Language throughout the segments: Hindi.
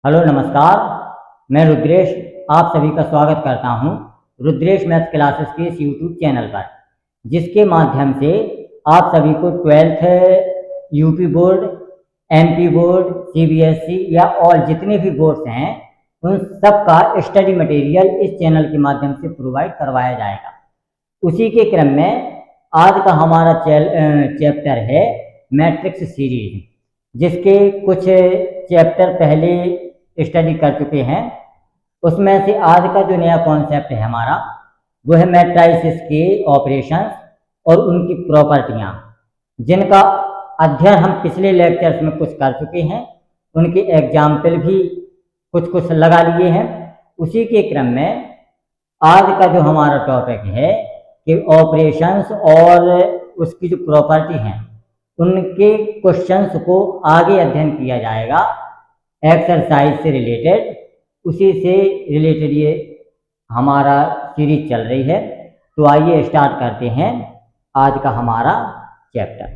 हेलो नमस्कार। मैं रुद्रेश आप सभी का स्वागत करता हूं रुद्रेश मैथ्स क्लासेस के इस यूट्यूब चैनल पर, जिसके माध्यम से आप सभी को 12th UP board, MP board, CBSE या और जितने भी बोर्ड्स हैं उन सब का स्टडी मटेरियल इस चैनल के माध्यम से प्रोवाइड करवाया जाएगा। उसी के क्रम में आज का हमारा चैप्टर है मैट्रिक्स सीरीज, जिसके कुछ चैप्टर पहले स्टडी कर चुके हैं। उसमें से आज का जो नया कॉन्सेप्ट है हमारा वो है मैट्रिसेस के ऑपरेशंस और उनकी प्रॉपर्टियां, जिनका अध्ययन हम पिछले लेक्चर्स में कुछ कर चुके हैं। उनके एग्जाम्पल भी कुछ लगा लिए हैं। उसी के क्रम में आज का जो हमारा टॉपिक है कि ऑपरेशंस और उसकी जो प्रॉपर्टी हैं उनके क्वेश्चंस को आगे अध्ययन किया जाएगा एक्सरसाइज से रिलेटेड। उसी से रिलेटेड ये हमारा सीरीज चल रही है। तो आइए स्टार्ट करते हैं आज का हमारा चैप्टर।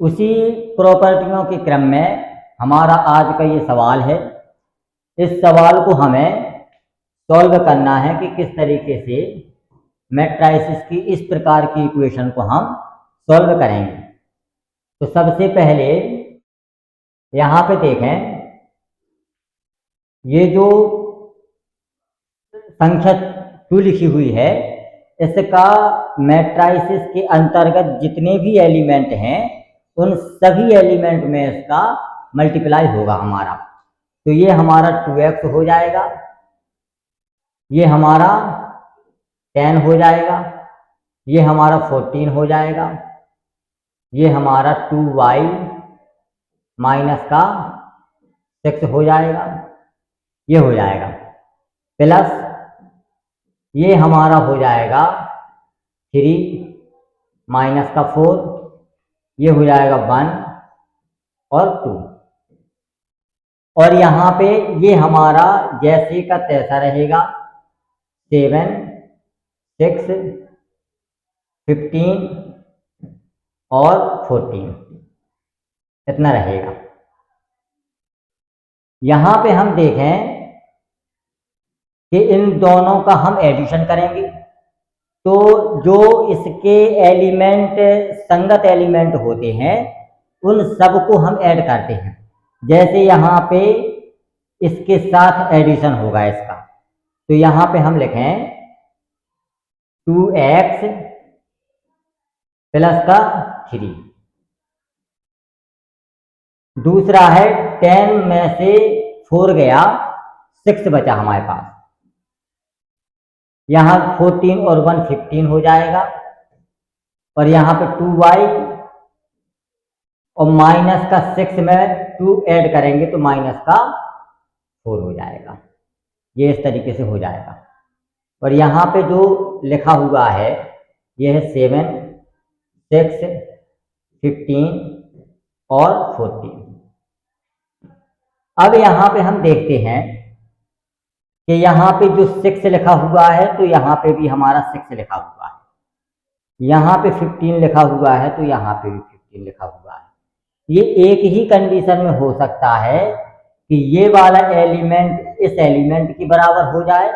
उसी प्रॉपर्टियों के क्रम में हमारा आज का ये सवाल है। इस सवाल को हमें सॉल्व करना है कि किस तरीके से मैट्रिसेस की इस प्रकार की इक्वेशन को हम सॉल्व करेंगे। तो सबसे पहले यहाँ पे देखें, ये जो संख्या 2 लिखी हुई है इसका मैट्रिसेस के अंतर्गत जितने भी एलिमेंट हैं उन सभी एलिमेंट में इसका मल्टीप्लाई होगा हमारा। तो ये हमारा 2x हो जाएगा, ये हमारा 10 हो जाएगा, ये हमारा 14 हो जाएगा, ये हमारा 2y माइनस का 6 हो जाएगा, ये हो जाएगा, प्लस ये हमारा हो जाएगा 3 माइनस का 4, ये हो जाएगा 1 और 2। और यहाँ पे ये हमारा जैसे का तैसा रहेगा, 7, 6, 15 और 14 इतना रहेगा। यहाँ पे हम देखें कि इन दोनों का हम एडिशन करेंगे तो जो इसके एलिमेंट संगत एलिमेंट होते हैं उन सब को हम ऐड करते हैं। जैसे यहाँ पे इसके साथ एडिशन होगा इसका, तो यहाँ पे हम लिखें 2x प्लस का 3। दूसरा है 10 में से 4 गया, 6 बचा हमारे पास। यहाँ 14 और 1 15 हो जाएगा, और यहाँ पे 2y और माइनस का 6 में 2 ऐड करेंगे तो माइनस का 4 हो जाएगा। ये इस तरीके से हो जाएगा। और यहाँ पे जो लिखा हुआ है ये है 7, 6, 15 और 14। अब यहाँ पे हम देखते हैं कि यहाँ पे जो 6 लिखा हुआ है तो यहाँ पे भी हमारा 6 लिखा हुआ है, यहाँ पे 15 लिखा हुआ है तो यहाँ पे भी 15 लिखा हुआ है। ये एक ही कंडीशन में हो सकता है कि ये वाला एलिमेंट इस एलिमेंट के बराबर हो जाए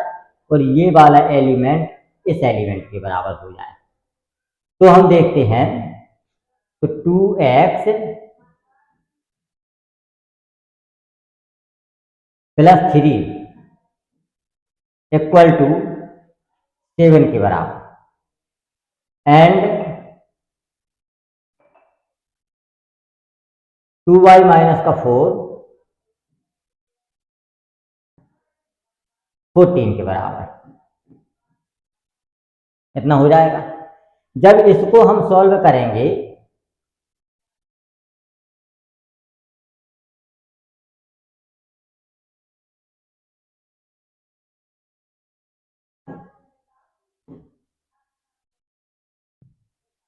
और ये वाला एलिमेंट इस एलिमेंट के बराबर हो जाए। तो हम देखते हैं, तो 2x प्लस 3 इक्वल टू 7 के बराबर, एंड 2y माइनस का 4 14 के बराबर, इतना हो जाएगा। जब इसको हम सॉल्व करेंगे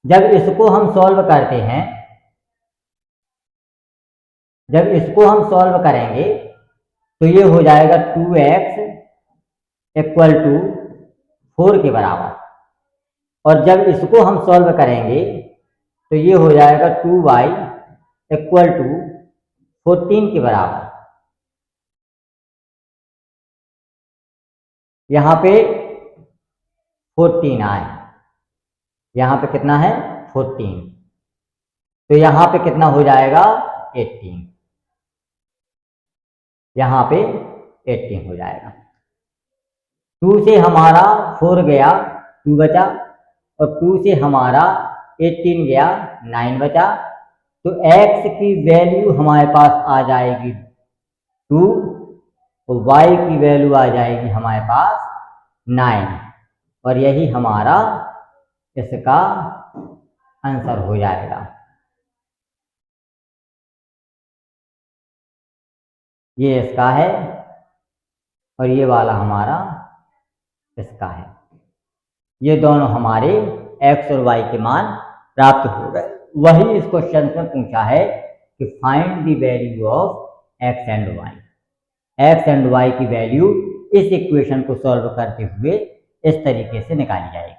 जब इसको हम सॉल्व करते हैं, जब इसको हम सॉल्व करेंगे तो ये हो जाएगा 2x इक्वल टू 4 के बराबर, और जब इसको हम सॉल्व करेंगे तो ये हो जाएगा 2y इक्वल टू 14 के बराबर। यहाँ पे 14 आए, यहाँ पे कितना है 14, तो यहाँ पे कितना हो जाएगा 18, यहाँ पे 18 हो जाएगा। 2 से हमारा 4 गया, 2 बचा, और 2 से हमारा 18 गया, 9 बचा। तो x की वैल्यू हमारे पास आ जाएगी 2, तो y की वैल्यू आ जाएगी हमारे पास 9, और यही हमारा इसका आंसर हो जाएगा। ये इसका है और ये वाला हमारा इसका है। ये दोनों हमारे x और y के मान प्राप्त हो गए। वही इस क्वेश्चन में पूछा है कि find the value of x and y। x and y की वैल्यू इस इक्वेशन को सॉल्व करते हुए इस तरीके से निकाली जाएगी।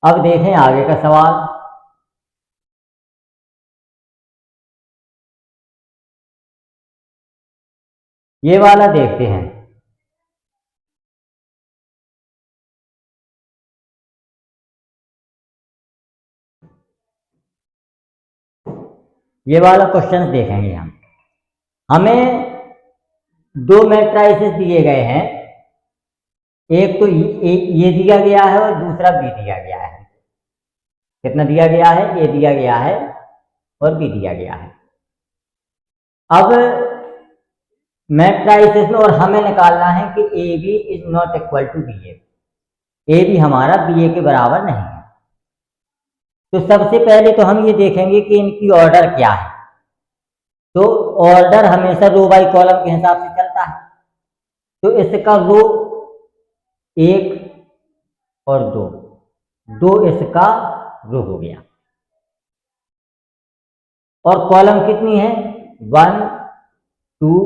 अब देखें आगे का सवाल। ये वाला देखते हैं। ये वाला क्वेश्चन देखेंगे हम। हमें दो मैट्रिसेस दिए गए हैं, एक तो ये दिया गया है और दूसरा बी दिया गया है। कितना दिया गया है? ए दिया गया है और बी दिया गया है। अब मैट्रिसेस में और हमें निकालना है कि A B is not equal to B A. A B हमारा बी ए के बराबर नहीं है। तो सबसे पहले तो हम ये देखेंगे कि इनकी ऑर्डर क्या है। तो ऑर्डर हमेशा रो बाई कॉलम के हिसाब से चलता है। तो इसका रो 1 और 2 इसका रो हो गया, और कॉलम कितनी है 1 2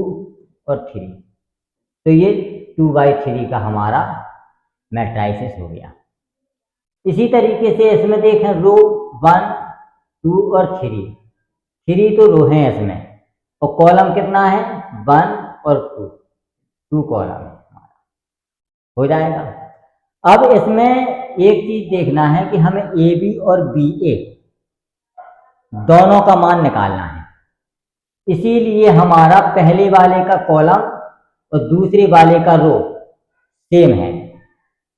और 3। तो ये 2/3 का हमारा मैट्रिसेस हो गया। इसी तरीके से इसमें देखें रो 1 2 और 3 तो रो हैं इसमें, और कॉलम कितना है 1 और 2 कॉलम है हमारा, हो जाएगा। अब इसमें एक चीज देखना है कि हमें ए बी और बी ए दोनों का मान निकालना है। इसीलिए हमारा पहले वाले का कॉलम और दूसरे वाले का रो सेम है,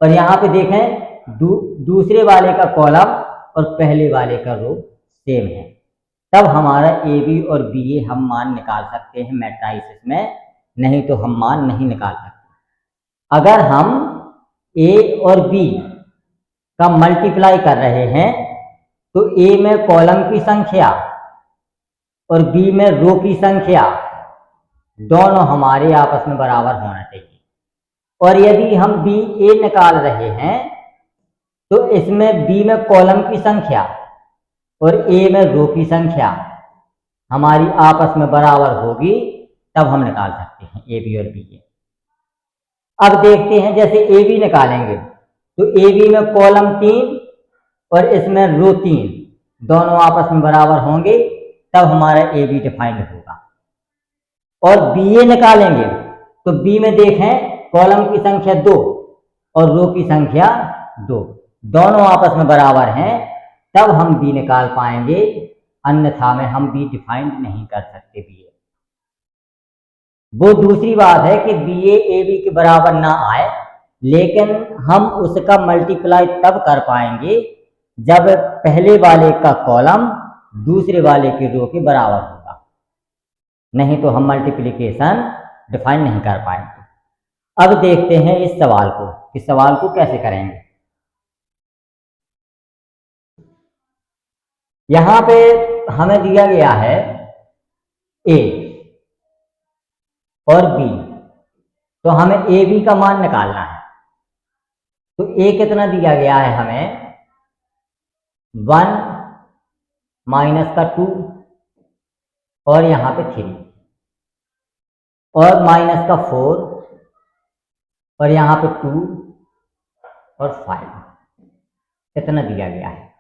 और यहाँ पे देखें दूसरे वाले का कॉलम और पहले वाले का रो सेम है। तब हमारा ए बी और बी ए हम मान निकाल सकते हैं मैट्रिसेस में, नहीं तो हम मान नहीं निकाल सकते। अगर हम ए और बी का मल्टीप्लाई कर रहे हैं तो ए में कॉलम की संख्या और बी में रो की संख्या दोनों हमारे आपस में बराबर होना चाहिए। और यदि हम बी ए निकाल रहे हैं तो इसमें बी में कॉलम की संख्या और ए में रो की संख्या हमारी आपस में बराबर होगी, तब हम निकाल सकते हैं ए बी और बी ए। अब देखते हैं, जैसे ए बी निकालेंगे तो ए बी में कॉलम 3 और इसमें रो 3 दोनों आपस में बराबर होंगे, तब हमारा ए बी डिफाइंड होगा। और बी ए निकालेंगे तो बी में देखें कॉलम की संख्या 2 और रो की संख्या 2 दोनों आपस में बराबर हैं, तब हम बी निकाल पाएंगे, अन्यथा में हम बी डिफाइंड नहीं कर सकते बी ए। वो दूसरी बात है कि बी ए बी के बराबर ना आए, लेकिन हम उसका मल्टीप्लाई तब कर पाएंगे जब पहले वाले का कॉलम दूसरे वाले के रो के बराबर होगा, नहीं तो हम मल्टीप्लिकेशन डिफाइन नहीं कर पाएंगे। अब देखते हैं इस सवाल को कि सवाल को कैसे करेंगे। यहां पे हमें दिया गया है ए और बी, तो हमें ए बी का मान निकालना है। तो ए कितना दिया गया है हमें, 1 माइनस का 2 और यहाँ पे 3 और माइनस का 4 और यहाँ पे 2 और 5 कितना दिया गया है।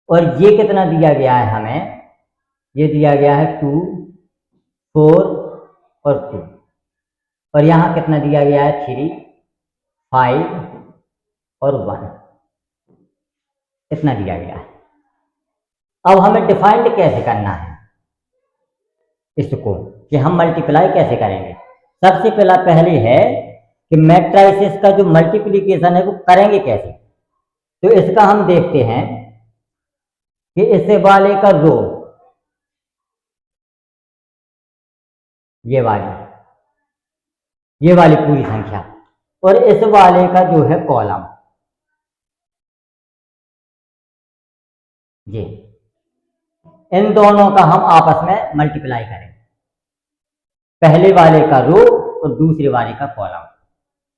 और ये कितना दिया गया है हमें, ये दिया गया है 2 4 और 2 और यहाँ कितना दिया गया है 3 5 और 1 इतना दिया गया है। अब हमें डिफाइंड कैसे करना है इसको, कि हम मल्टीप्लाई कैसे करेंगे। सबसे पहले है कि मैट्रिसेस का जो मल्टीप्लिकेशन है वो करेंगे कैसे। तो इसका हम देखते हैं कि इस वाले का रो, ये वाली पूरी संख्या, और इस वाले का जो है कॉलम, ये इन दोनों का हम आपस में मल्टीप्लाई करें, पहले वाले का रो और दूसरे वाले का कॉलम,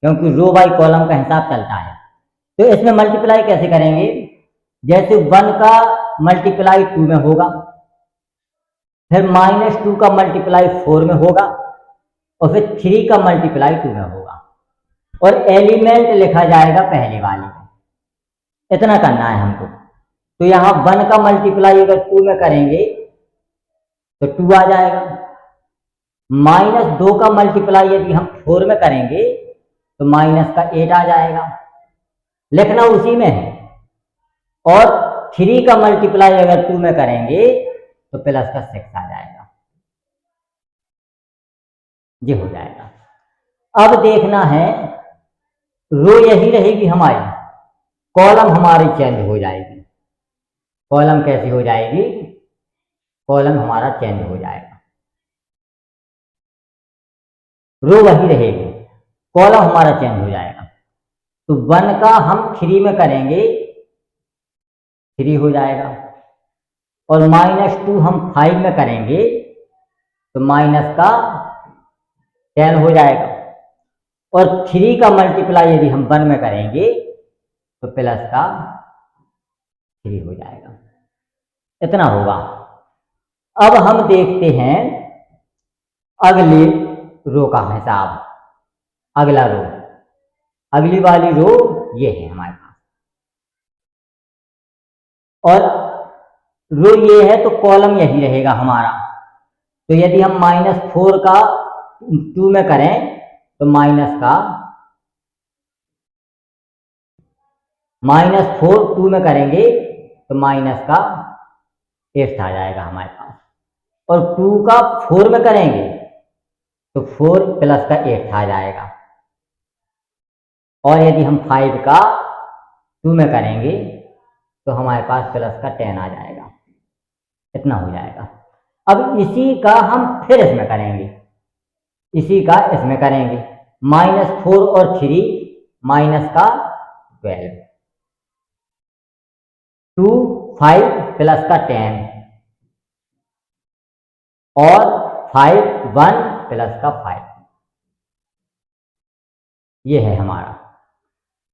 क्योंकि रो बाई कॉलम का हिसाब चलता है। तो इसमें मल्टीप्लाई कैसे करेंगे, जैसे 1 का मल्टीप्लाई 2 में होगा, फिर -2 का मल्टीप्लाई 4 में होगा और फिर 3 का मल्टीप्लाई 2 में होगा और एलिमेंट लिखा जाएगा पहले वाले में। इतना करना है हमको। तो यहाँ 1 का मल्टीप्लाई अगर 2 में करेंगे तो 2 आ जाएगा, -2 का मल्टीप्लाई यदि हम 4 में करेंगे तो -8 आ जाएगा, लिखना उसी में है। और 3 का मल्टीप्लाई अगर 2 में करेंगे तो +6 आ जाएगा, ये हो जाएगा। अब देखना है, रो यही रहेगी हमारी, कॉलम हमारी चेंज हो जाएगी। कॉलम कैसी हो जाएगी, कॉलम हमारा चेंज हो जाएगा, रो वही रहेगी, कॉलम हमारा चेंज हो जाएगा। तो 1 का हम 3 में करेंगे 3 हो जाएगा और -2 हम 5 में करेंगे तो -10 हो जाएगा और 3 का मल्टीप्लाई यदि हम 1 में करेंगे तो +3 हो जाएगा, इतना होगा। अब हम देखते हैं अगले रो का हिसाब, अगला रो, अगली वाली रो ये है हमारे पास, और रो ये है तो कॉलम यही रहेगा हमारा। तो यदि हम -4 का 2 में करें तो -4 2 में करेंगे तो -8 आ जाएगा हमारे पास, और 2 का 4 में करेंगे तो 4 +8 आ जाएगा, और यदि हम 5 का 2 में करेंगे तो हमारे पास +10 आ जाएगा, इतना हो जाएगा। अब इसी का हम फिर इसमें करेंगे, इसी का इसमें करेंगे, -4 और 3 -12 2 5 +10 और 5 1 +5, ये है हमारा।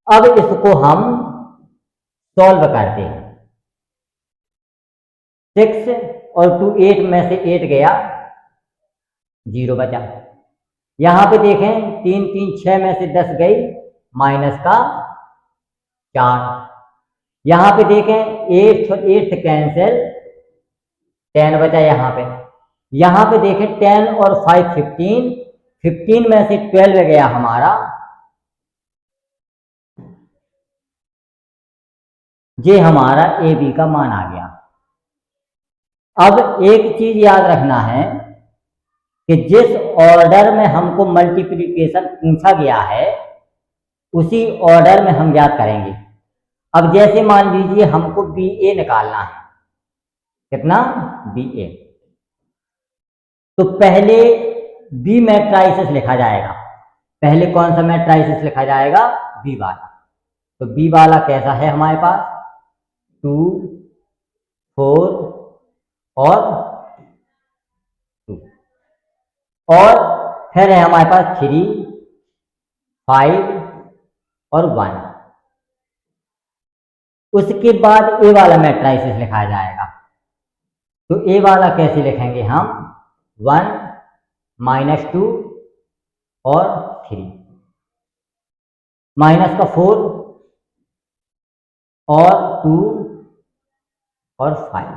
अब इसको हम सॉल्व करते हैं। 6 और 2 8 में से 8 गया, 0 बचा। यहां पे देखें 3 3 6 में से 10 गई, -4। यहां पे देखें 8 8 कैंसिल, 10 बचा यहां पे। यहां पे देखें 10 और 5 15, 15 में से 12 गया हमारा, ये हमारा ए बी का मान आ गया। अब एक चीज याद रखना है कि जिस ऑर्डर में हमको मल्टीप्लिकेशन पूछा गया है उसी ऑर्डर में हम याद करेंगे। अब जैसे मान लीजिए हमको बी ए निकालना है, कितना, बी ए, तो पहले बी मैट्राइसिस लिखा जाएगा। पहले कौन सा मैट्राइसिस लिखा जाएगा, बी वाला। तो बी वाला कैसा है हमारे पास, 2 4 और 2, और फिर है हमारे पास 3 5 और 1, उसके बाद ए वाला मैट्राइसिस लिखा जाएगा। तो ए वाला कैसे लिखेंगे हम, 1 -2 और 3, माइनस का 4 और 2 और 5।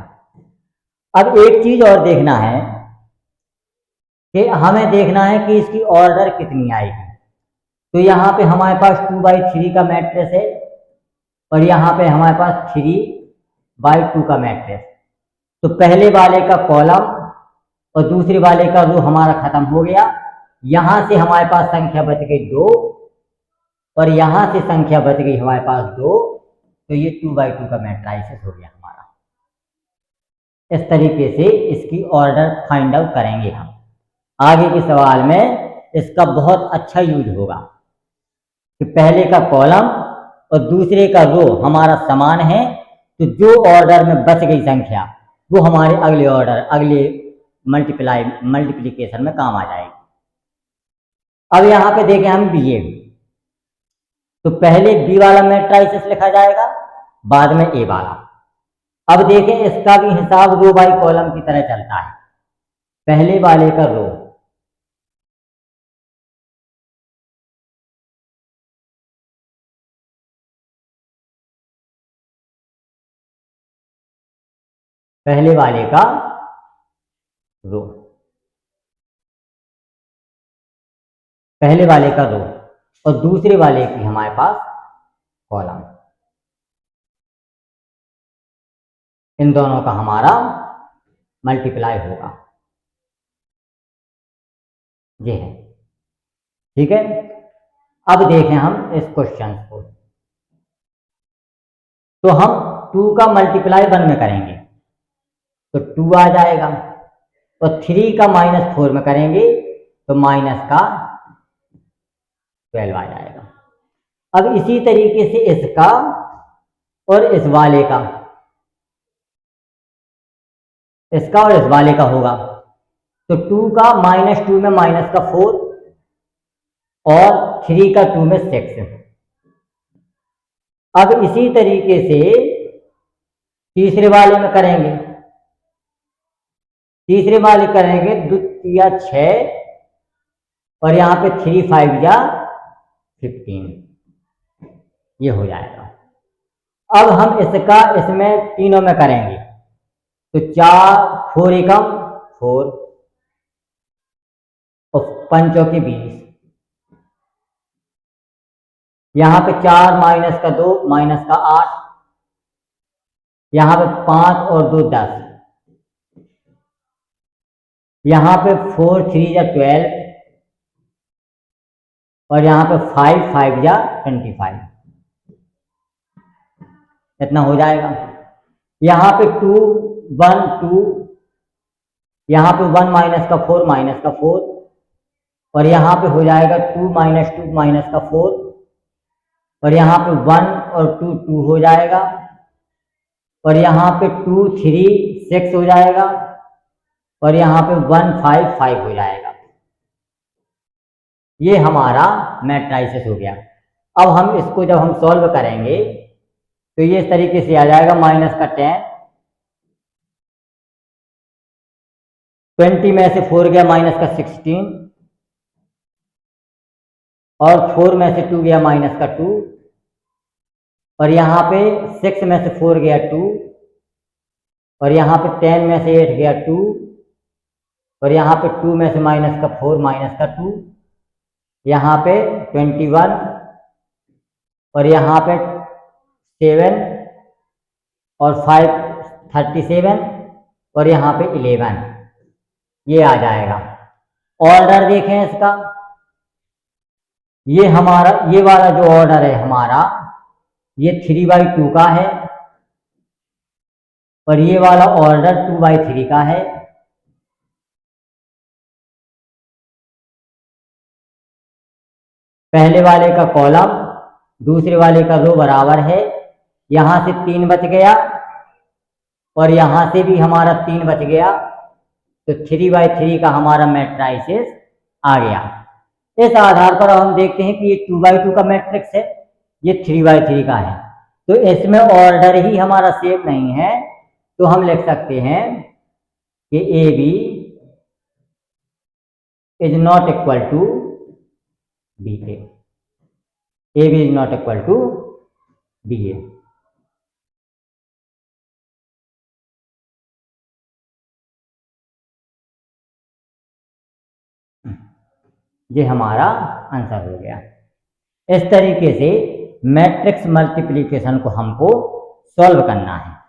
अब एक चीज और देखना है कि हमें देखना है कि इसकी ऑर्डर कितनी आएगी। तो यहाँ पे हमारे पास 2/3 का मैट्रिक्स है और यहाँ पे हमारे पास 3/2 का मैट्रिक्स। तो पहले वाले का कॉलम और दूसरे वाले का रो हमारा खत्म हो गया। यहाँ से हमारे पास संख्या बच गई 2 और यहाँ से संख्या बच गई हमारे पास 2। तो ये 2/2 का मैट्रिक्स हो गया हमारा। इस तरीके से इसकी ऑर्डर फाइंड आउट करेंगे हम। आगे के सवाल में इसका बहुत अच्छा यूज होगा कि पहले का कॉलम और दूसरे का रो हमारा समान है, तो जो ऑर्डर में बच गई संख्या वो हमारे अगले ऑर्डर, अगले मल्टीप्लिकेशन में काम आ जाएगी। अब यहाँ पे देखें हम बी, तो पहले बी वाला मैट्रिक्स लिखा जाएगा, बाद में ए वाला। अब देखें इसका भी हिसाब रो बाई कॉलम की तरह चलता है। पहले वाले का रो, पहले वाले का रो, पहले वाले का रो और दूसरे वाले की हमारे पास कॉलम, इन दोनों का हमारा मल्टीप्लाई होगा। ये है, ठीक है। अब देखें हम इस क्वेश्चन को, तो हम 2 का मल्टीप्लाई 1 में करेंगे तो 2 आ जाएगा, और 3 का -4 में करेंगे तो माइनस का 12 आ जाएगा। अब इसी तरीके से इसका और इस वाले का, इसका और इस वाले का होगा। तो 2 का -2 में माइनस का 4 और 3 का 2 में 6। अब इसी तरीके से तीसरे वाले में करेंगे, तीसरे वाले करेंगे 2 या 6 और यहाँ पे 3 5 या 15, ये हो जाएगा। अब हम इसका इसमें तीनों में करेंगे तो 4 4 एकम 4 और 5 चौके 20, यहाँ पे 4 माइनस का 2 माइनस का 8, यहाँ पे 5 और 2 10, यहाँ पे 4 3 या 12 और यहाँ पे 5 5 या 25, इतना हो जाएगा। यहाँ पे 2 1 2, यहाँ पे 1 माइनस का 4 माइनस का 4 और यहाँ पे हो जाएगा 2 -2 माइनस का 4 और यहाँ पे 1 और 2 2 हो जाएगा और यहाँ पे 2 3 6 हो जाएगा और यहाँ पे 1 5 5 हो जाएगा। ये हमारा मैट्रिक्स हो गया। अब हम इसको जब हम सॉल्व करेंगे तो ये इस तरीके से आ जाएगा, माइनस का 10, 20 में से 4 गया माइनस का 16 और 4 में से 2 गया माइनस का 2 और यहाँ पे 6 में से 4 गया 2 और यहाँ पे 10 में से 8 गया 2 और यहाँ पे 2 में से माइनस का 4 माइनस का 2, यहाँ पे 21 और यहाँ पे 7 और 5 37 और यहाँ पे 11, ये आ जाएगा। ऑर्डर देखें इसका, ये हमारा ये वाला जो ऑर्डर है हमारा, ये 3/2 का है और ये वाला ऑर्डर 2/3 का है। पहले वाले का कॉलम दूसरे वाले का रो बराबर है, यहाँ से 3 बच गया और यहाँ से भी हमारा 3 बच गया, तो 3/3 का हमारा मैट्रिक्स आ गया। इस आधार पर हम देखते हैं कि ये 2/2 का मैट्रिक्स है, ये 3/3 का है। तो इसमें ऑर्डर ही हमारा सेम नहीं है, तो हम लिख सकते हैं कि A B is not equal to B A, A B is not equal to B A. ये हमारा आंसर हो गया। इस तरीके से मैट्रिक्स मल्टीप्लिकेशन को हमको सॉल्व करना है।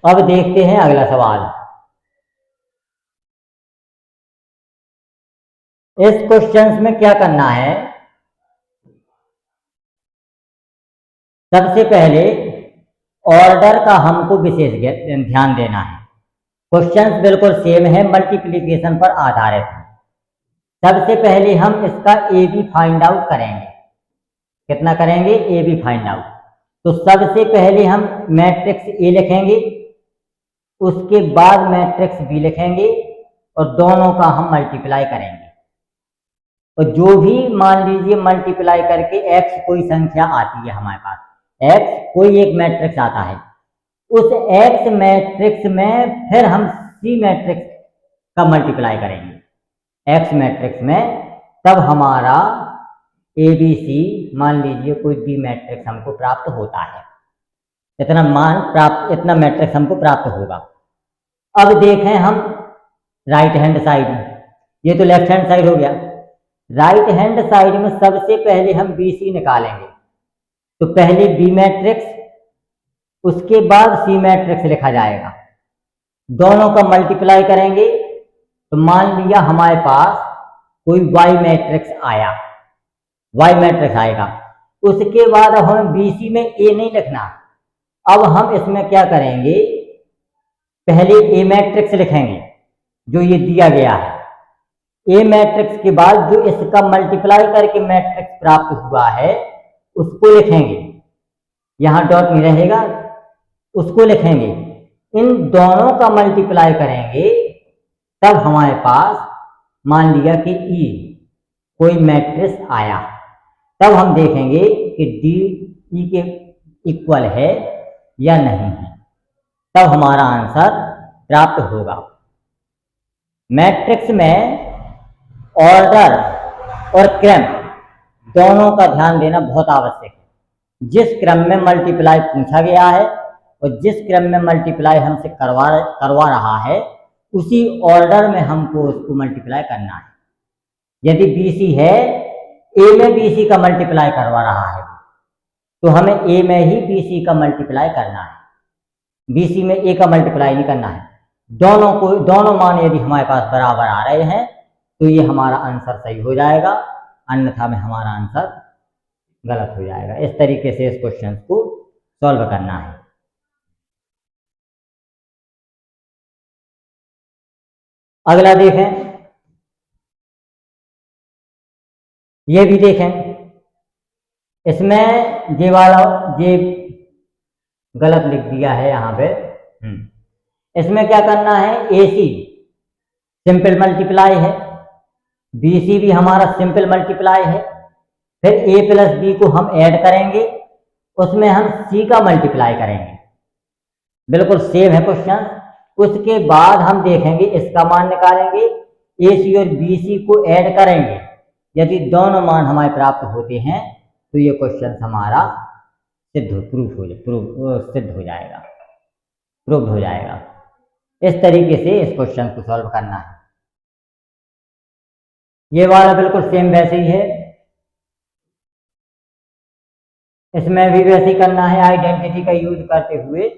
अब देखते हैं अगला सवाल। इस क्वेश्चन में क्या करना है, सबसे पहले ऑर्डर का हमको विशेष ध्यान देना है। क्वेश्चंस बिल्कुल सेम है, मल्टीप्लिकेशन पर आधारित है। सबसे पहले हम इसका ए बी फाइंड आउट करेंगे। कितना करेंगे? A B find out. तो सबसे पहले हम मैट्रिक्स ए लिखेंगे, उसके बाद मैट्रिक्स बी लिखेंगे और दोनों का हम मल्टीप्लाई करेंगे। और जो भी मान लीजिए मल्टीप्लाई करके एक्स कोई संख्या आती है हमारे पास, एक्स कोई एक मैट्रिक्स आता है, उस एक्स मैट्रिक्स में फिर हम सी मैट्रिक्स का मल्टीप्लाई करेंगे एक्स मैट्रिक्स में, तब हमारा ए बी सी मान लीजिए कोई बी मैट्रिक्स हमको प्राप्त होता है। इतना मैट्रिक्स हमको प्राप्त होगा। अब देखें हम राइट हैंड साइड में, ये तो लेफ्ट हैंड साइड हो गया। राइट हैंड साइड में सबसे पहले हम बी सी निकालेंगे। तो पहले बी मैट्रिक्स, उसके बाद सी मैट्रिक्स लिखा जाएगा। दोनों का मल्टीप्लाई करेंगे तो मान लिया हमारे पास कोई वाई मैट्रिक्स आया, वाई मैट्रिक्स आएगा। उसके बाद अब हमें बी सी में ए नहीं लिखना, अब हम इसमें क्या करेंगे, पहले ए मैट्रिक्स लिखेंगे जो ये दिया गया है। ए मैट्रिक्स के बाद जो इसका मल्टीप्लाई करके मैट्रिक्स प्राप्त हुआ है उसको लिखेंगे, यहां डॉट नहीं रहेगा, उसको लिखेंगे। इन दोनों का मल्टीप्लाई करेंगे तब हमारे पास मान लिया कि ई कोई मैट्रिक्स आया, तब हम देखेंगे कि डी ई के इक्वल है या नहीं है, तब हमारा आंसर प्राप्त होगा। मैट्रिक्स में ऑर्डर और क्रम दोनों का ध्यान देना बहुत आवश्यक है। जिस क्रम में मल्टीप्लाई पूछा गया है और जिस क्रम में मल्टीप्लाई हमसे करवा रहा है, उसी ऑर्डर में हमको उसको मल्टीप्लाई करना है। यदि BC है, A में BC का मल्टीप्लाई करवा रहा है, तो हमें A में ही BC का मल्टीप्लाई करना है, BC में A का मल्टीप्लाई नहीं करना है। दोनों मान यदि हमारे पास बराबर आ रहे हैं तो ये हमारा आंसर सही हो जाएगा, अन्यथा में हमारा आंसर गलत हो जाएगा। इस तरीके से इस क्वेश्चन को सॉल्व करना है। अगला देखें, ये भी देखें, इसमें ये वाला ये गलत लिख दिया है यहाँ पे। इसमें क्या करना है, AC सिंपल मल्टीप्लाई है, BC भी हमारा सिंपल मल्टीप्लाई है, फिर A प्लस B को हम ऐड करेंगे, उसमें हम C का मल्टीप्लाई करेंगे। बिल्कुल सेम है क्वेश्चन। उसके बाद हम देखेंगे, इसका मान निकालेंगे, AC और BC को ऐड करेंगे। यदि दोनों मान हमारे प्राप्त होते हैं तो ये क्वेश्चन हमारा सिद्ध हो जाएगा। इस तरीके से इस क्वेश्चन को सॉल्व करना है। ये वाला बिल्कुल सेम वैसे ही है, इसमें भी वैसे ही करना है। आइडेंटिटी का यूज करते हुए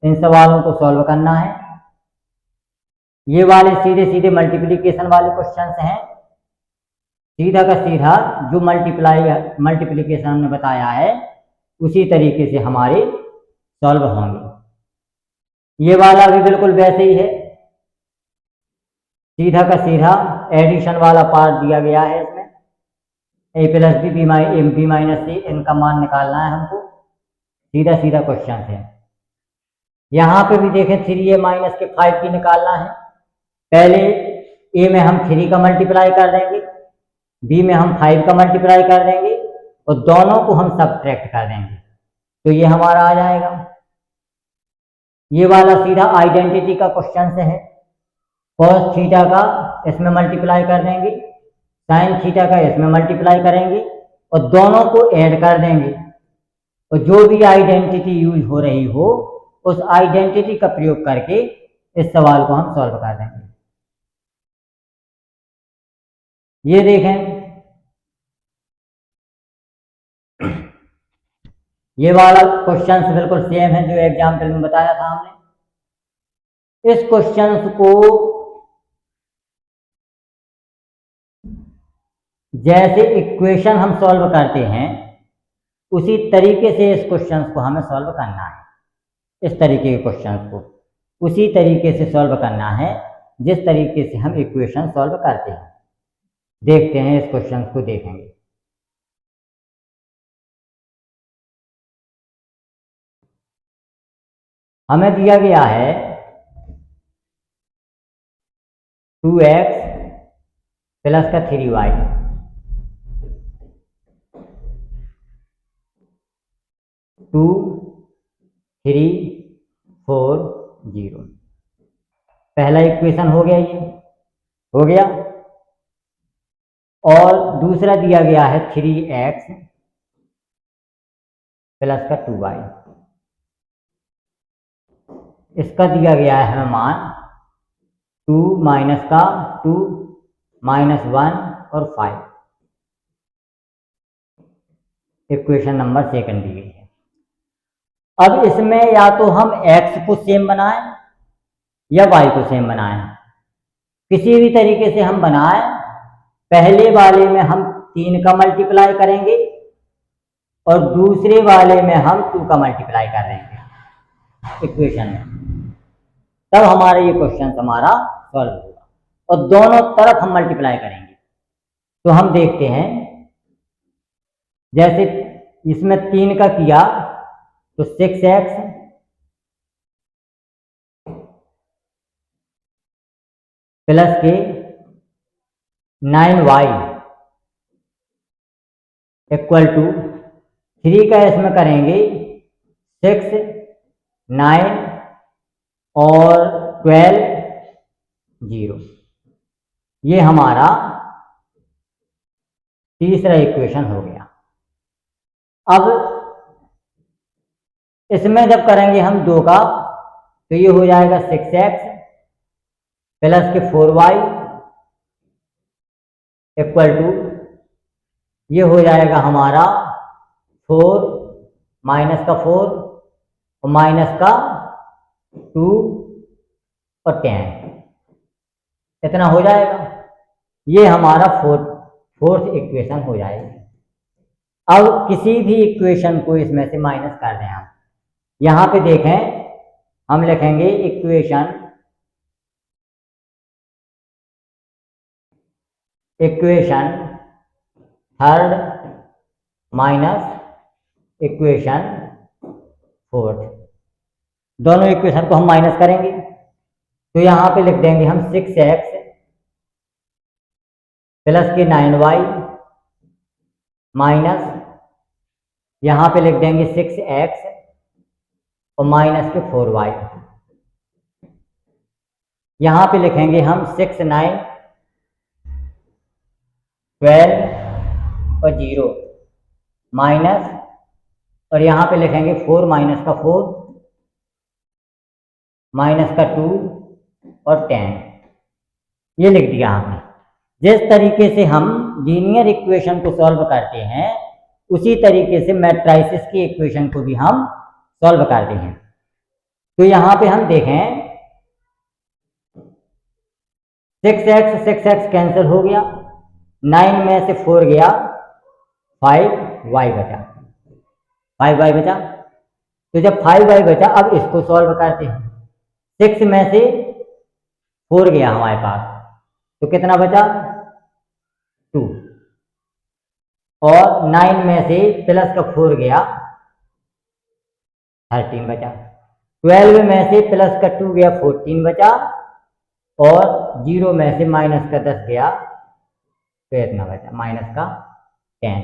इन सवालों को सॉल्व करना है। ये वाले सीधे सीधे मल्टीप्लिकेशन वाले क्वेश्चंस हैं, सीधा का सीधा जो मल्टीप्लिकेशन हमने बताया है उसी तरीके से हमारे सॉल्व होंगे। ये वाला भी बिल्कुल वैसे ही है, सीधा का सीधा एडिशन वाला पार्ट दिया गया है। इसमें ए प्लस बी बी माइनस सी इनका मान निकालना है हमको, सीधा सीधा क्वेश्चन है। यहाँ पे भी देखें 3a माइनस के 5 की निकालना है। पहले ए में हम 3 का मल्टीप्लाई कर देंगे, बी में हम 5 का मल्टीप्लाई कर देंगे और दोनों को हम सब्ट्रैक्ट कर देंगे, तो ये हमारा आ जाएगा। ये वाला सीधा आइडेंटिटी का क्वेश्चन से है। cos थीटा का इसमें मल्टीप्लाई कर देंगे, sin थीटा का इसमें मल्टीप्लाई करेंगे और दोनों को ऐड कर देंगे, और जो भी आइडेंटिटी यूज हो रही हो उस आइडेंटिटी का प्रयोग करके इस सवाल को हम सॉल्व कर देंगे। ये देखें, ये वाला क्वेश्चन बिल्कुल सेम है जो एग्जाम्पल में बताया था हमने। इस क्वेश्चन को जैसे इक्वेशन हम सॉल्व करते हैं उसी तरीके से इस क्वेश्चन को हमें सॉल्व करना है। इस तरीके के क्वेश्चन को उसी तरीके से सॉल्व करना है जिस तरीके से हम इक्वेशन सॉल्व करते हैं। देखते हैं, इस क्वेश्चन को देखेंगे। हमें दिया गया है 2x प्लस का 3y, 2 3 4 0। पहला इक्वेशन हो गया, ये हो गया। और दूसरा दिया गया है 3x प्लस का 2y। इसका दिया गया है हमें मान 2 माइनस का 2 माइनस 1 और 5। इक्वेशन नंबर सेकंड दी गई है। अब इसमें या तो हम x को सेम बनाएं या y को सेम बनाएं, किसी भी तरीके से हम बनाएं। पहले वाले में हम 3 का मल्टीप्लाई करेंगे और दूसरे वाले में हम 2 का मल्टीप्लाई कर देंगे इक्वेशन में, तब हमारा ये क्वेश्चन हमारा सॉल्व होगा। और दोनों तरफ हम मल्टीप्लाई करेंगे। तो हम देखते हैं, जैसे इसमें 3 का किया तो 6x प्लस के 9y इक्वल टू 3 का इसमें करेंगे 6 9 और 12 0। ये हमारा तीसरा इक्वेशन हो गया। अब इसमें जब करेंगे हम 2 का तो ये हो जाएगा 6x प्लस के 4y इक्वल टू, ये हो जाएगा हमारा 4 माइनस का 4 और माइनस का 2 और 10, इतना हो जाएगा। ये हमारा फोर्थ इक्वेशन हो जाएगी। अब किसी भी इक्वेशन को इसमें से माइनस कर दें हम। यहाँ पे देखें, हम लिखेंगे equation third minus equation fourth, दोनों इक्वेशन को हम माइनस करेंगे। तो यहाँ पे लिख देंगे हम 6x प्लस के 9y माइनस, यहाँ पे लिख देंगे 6x और माइनस के 4y। यहाँ पे लिखेंगे हम 6 9 12 और 0 माइनस, और यहाँ पे लिखेंगे 4 माइनस का 4 माइनस का 2 और 10। ये लिख दिया हमने। जिस तरीके से हम लीनियर इक्वेशन को सॉल्व करते हैं उसी तरीके से मैट्रिसेस की इक्वेशन को भी हम सॉल्व करते हैं। तो यहाँ पे हम देखें 6x कैंसिल हो गया, 9 में से 4 गया, 5y बचा, 5y बचा। तो जब 5y बचा, अब इसको सॉल्व करते हैं। 6 में से 4 गया हमारे पास, तो कितना बचा? 2। और 9 में से प्लस का 4 गया, 13 बचा। 12 में से प्लस का 2 गया, 14 बचा। और 0 में से माइनस का 10 गया, तो इतना बचा, माइनस का 10।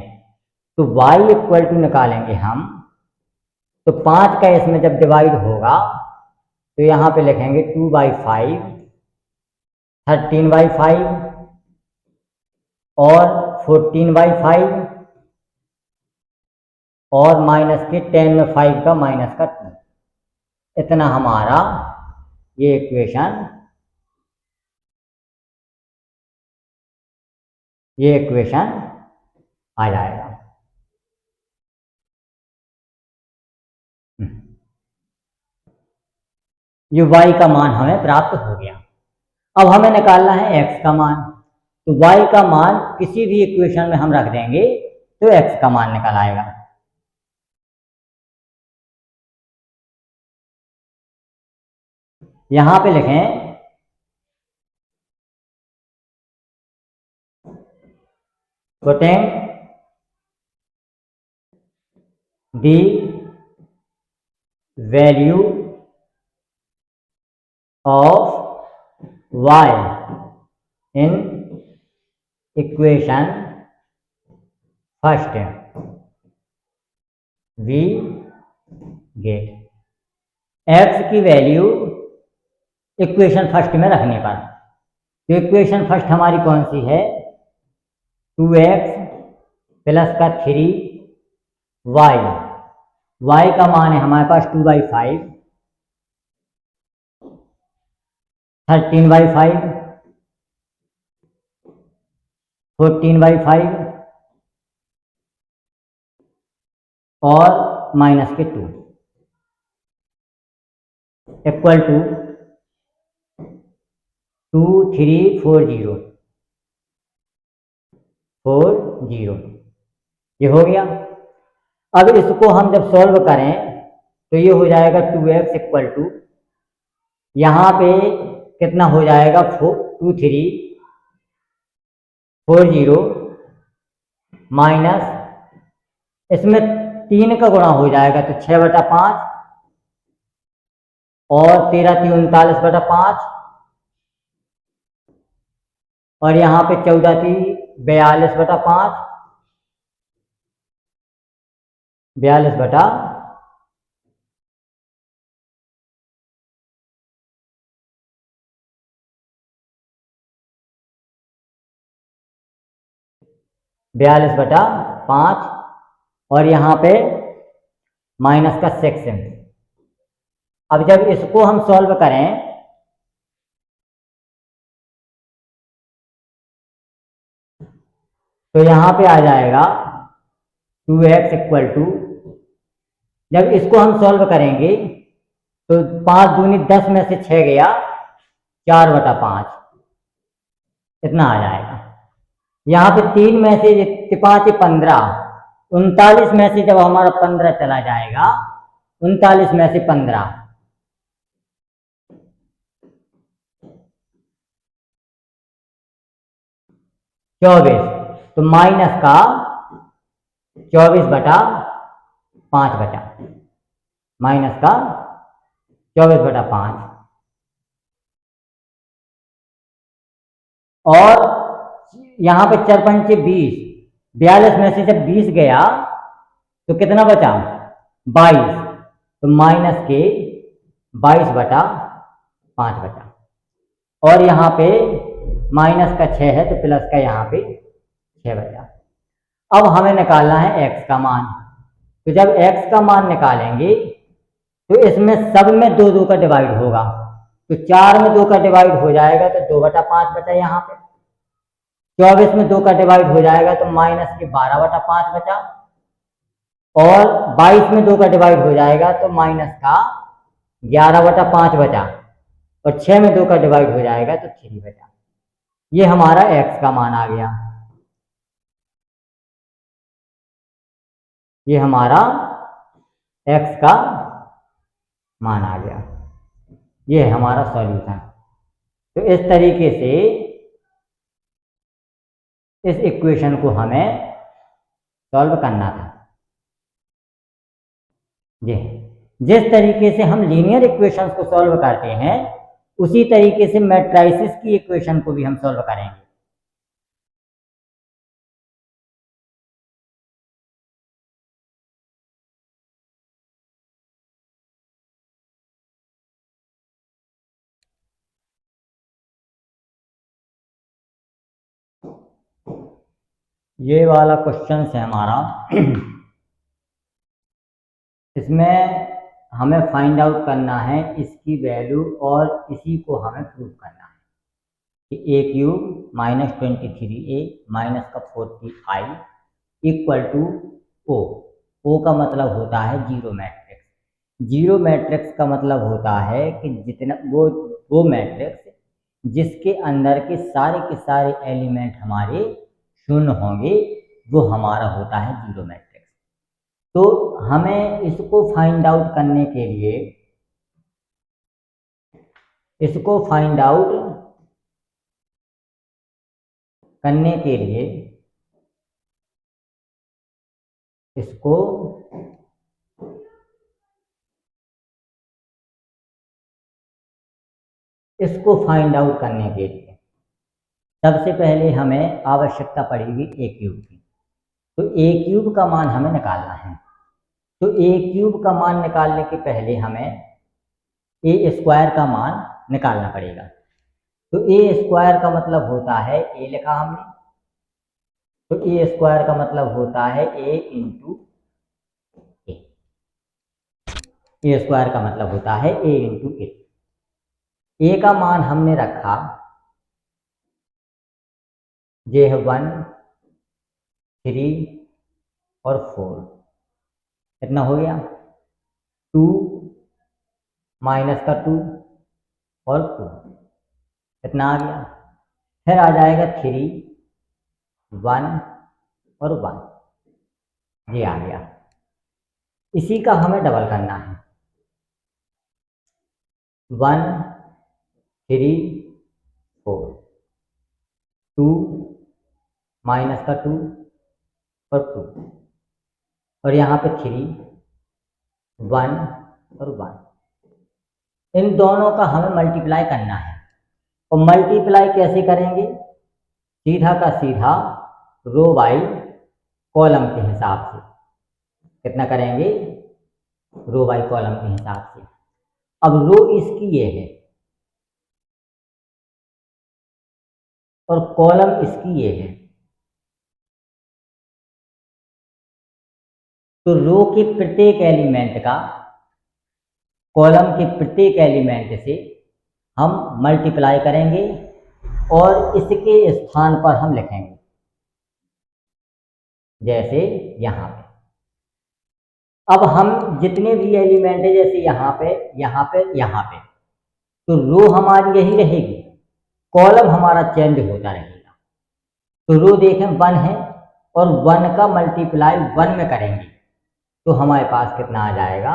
तो y इक्वल टू निकालेंगे हम, तो 5 का इसमें जब डिवाइड होगा तो यहाँ पे लिखेंगे 2/5, 13/5 और 14/5 और माइनस के 10 में 5 का माइनस का 2। इतना हमारा ये इक्वेशन आ जाएगा। ये y का मान हमें प्राप्त हो गया। अब हमें निकालना है x का मान। तो y का मान किसी भी इक्वेशन में हम रख देंगे तो x का मान निकल आएगा। यहां पे लिखें putting the value of y in equation first, we get x की वैल्यू इक्वेशन फर्स्ट में रखने पर। तो इक्वेशन फर्स्ट हमारी कौन सी है? 2x प्लस का 3y। y का मान है हमारे पास 2/5, 13/5, 14/5 और माइनस के 2 इक्वल टू 2 3 4 0 4 0। ये हो गया। अब इसको हम जब सॉल्व करें तो ये हो जाएगा 2x इक्वल टू, यहाँ पे कितना हो जाएगा 2 3 4 0 माइनस, इसमें 3 का गुणा हो जाएगा तो 6/5 और 13 3 39/5 और यहाँ पे 14 3 42/5 42/5 और यहाँ पे माइनस का 6। अब जब इसको हम सॉल्व करें तो यहाँ पे आ जाएगा 2x इक्वल टू, जब इसको हम सॉल्व करेंगे तो 5 दूनी 10 में से 6 गया, 4/5 इतना आ जाएगा। यहाँ पे 3 में से 5 15, 39 में से जब हमारा 15 चला जाएगा, 39 में से 15 24, तो माइनस का 24/5 बचा, माइनस का 24/5। और यहाँ पे 4 पंचे 20, 42 में से जब 20 गया तो कितना बचा? 22, तो माइनस के 22/5 बचा। और यहाँ पे माइनस का 6 है तो प्लस का यहाँ पे 6 बचा। अब हमें निकालना है x का मान। तो जब x का मान निकालेंगे तो इसमें सब में 2 2 का डिवाइड होगा, तो 4 में 2 का डिवाइड हो जाएगा तो 2/5 बचा। यहाँ पे 24 में 2 का डिवाइड हो जाएगा तो माइनस के 12/5 बचा। और 22 में 2 का डिवाइड हो जाएगा तो माइनस का 11/5 बचा। और 6 में 2 का डिवाइड हो जाएगा तो 3 बचा। ये हमारा x का मान आ गया। ये हमारा x का मान आ गया। ये है हमारा सॉल्यूशन। तो इस तरीके से इस इक्वेशन को हमें सॉल्व करना था। जी, जिस तरीके से हम लीनियर इक्वेशंस को सॉल्व करते हैं उसी तरीके से मैट्रिसेस की इक्वेशन को भी हम सॉल्व करेंगे। ये वाला क्वेश्चन है हमारा। इसमें हमें फाइंड आउट करना है इसकी वैल्यू और इसी को हमें प्रूव करना है कि a³ माइनस 23a माइनस का 40i इक्वल टू ओ। ओ का मतलब होता है जीरो मैट्रिक्स। जीरो मैट्रिक्स का मतलब होता है कि जितना वो मैट्रिक्स जिसके अंदर के सारे एलिमेंट हमारे शून्य होंगे वो हमारा होता है जीरो मैट्रिक्स। तो हमें इसको फाइंड आउट करने के लिए इसको फाइंड आउट करने के लिए इसको फाइंड आउट करने के लिए सबसे पहले हमें आवश्यकता पड़ेगी a³ की। तो a³ का मान हमें निकालना है। तो a³ का मान निकालने के पहले हमें a² का मान निकालना पड़ेगा। तो a² का मतलब होता है a लिखा हमने, तो a² का मतलब होता है a इंटू ए। a² का मतलब होता है a इंटू ए। ए का मान हमने रखा ये है 1, 3 और 4। कितना हो गया? 2 माइनस का 2 और 2 कितना आ गया? फिर आ जाएगा 3, 1 और 1, ये आ गया। इसी का हमें डबल करना है। 1, 3, 4, 2 माइनस का 2 और 2 और यहाँ पे 3, 1 और 1। इन दोनों का हमें मल्टीप्लाई करना है। और मल्टीप्लाई कैसे करेंगे? सीधा का सीधा रो बाई कॉलम के हिसाब से। कितना करेंगे? रो बाई कॉलम के हिसाब से। अब रो इसकी ये है और कॉलम इसकी ये है। तो रो के प्रत्येक एलिमेंट का कॉलम के प्रत्येक एलिमेंट से हम मल्टीप्लाई करेंगे और इसके स्थान पर हम लिखेंगे। जैसे यहाँ पे अब हम जितने भी एलिमेंट है जैसे यहाँ पे यहाँ पे यहाँ पे, तो रो हमारी यही रहेगी, कॉलम हमारा चेंज होता रहेगा। तो रो देखें 1 है और 1 का मल्टीप्लाई 1 में करेंगे तो हमारे पास कितना आ जाएगा?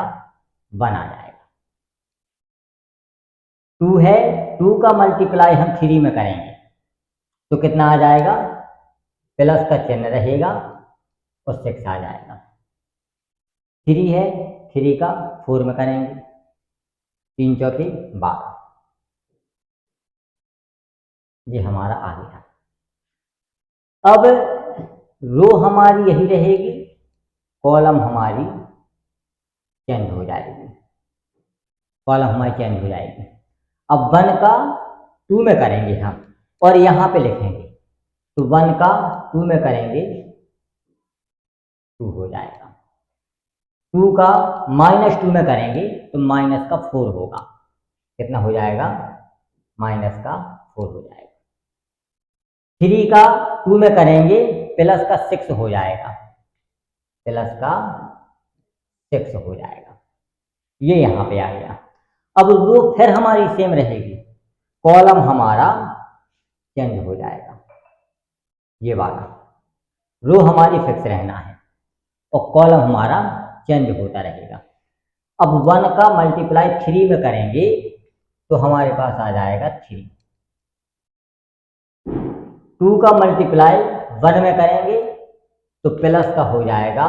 1 आ जाएगा। 2 है, 2 का मल्टीप्लाई हम 3 में करेंगे तो कितना आ जाएगा? प्लस का चिन्ह रहेगा और 6 आ जाएगा। 3 है, 3 का 4 में करेंगे, 3 चौके 12, ये हमारा आ गया। अब रो हमारी यही रहेगी, कॉलम हमारी चेंज हो जाएगी, कॉलम हमारी चेंज हो जाएगी। अब 1 का 2 में करेंगे हम और यहाँ पे लिखेंगे तो 1 का 2 में करेंगे 2 हो जाएगा। 2 का -2 में करेंगे तो माइनस का 4 होगा। कितना हो जाएगा? माइनस का 4 हो जाएगा। 3 का 2 में करेंगे प्लस का 6 हो जाएगा, प्लस का 6 हो जाएगा। ये यहाँ पे आ गया। अब रो फिर हमारी सेम रहेगी, कॉलम हमारा चेंज हो जाएगा। ये वाला रो हमारी फिक्स रहना है और कॉलम हमारा चेंज होता रहेगा। अब 1 का मल्टीप्लाई 3 में करेंगे तो हमारे पास आ जाएगा 3। 2 का मल्टीप्लाई 1 में करेंगे तो प्लस का हो जाएगा,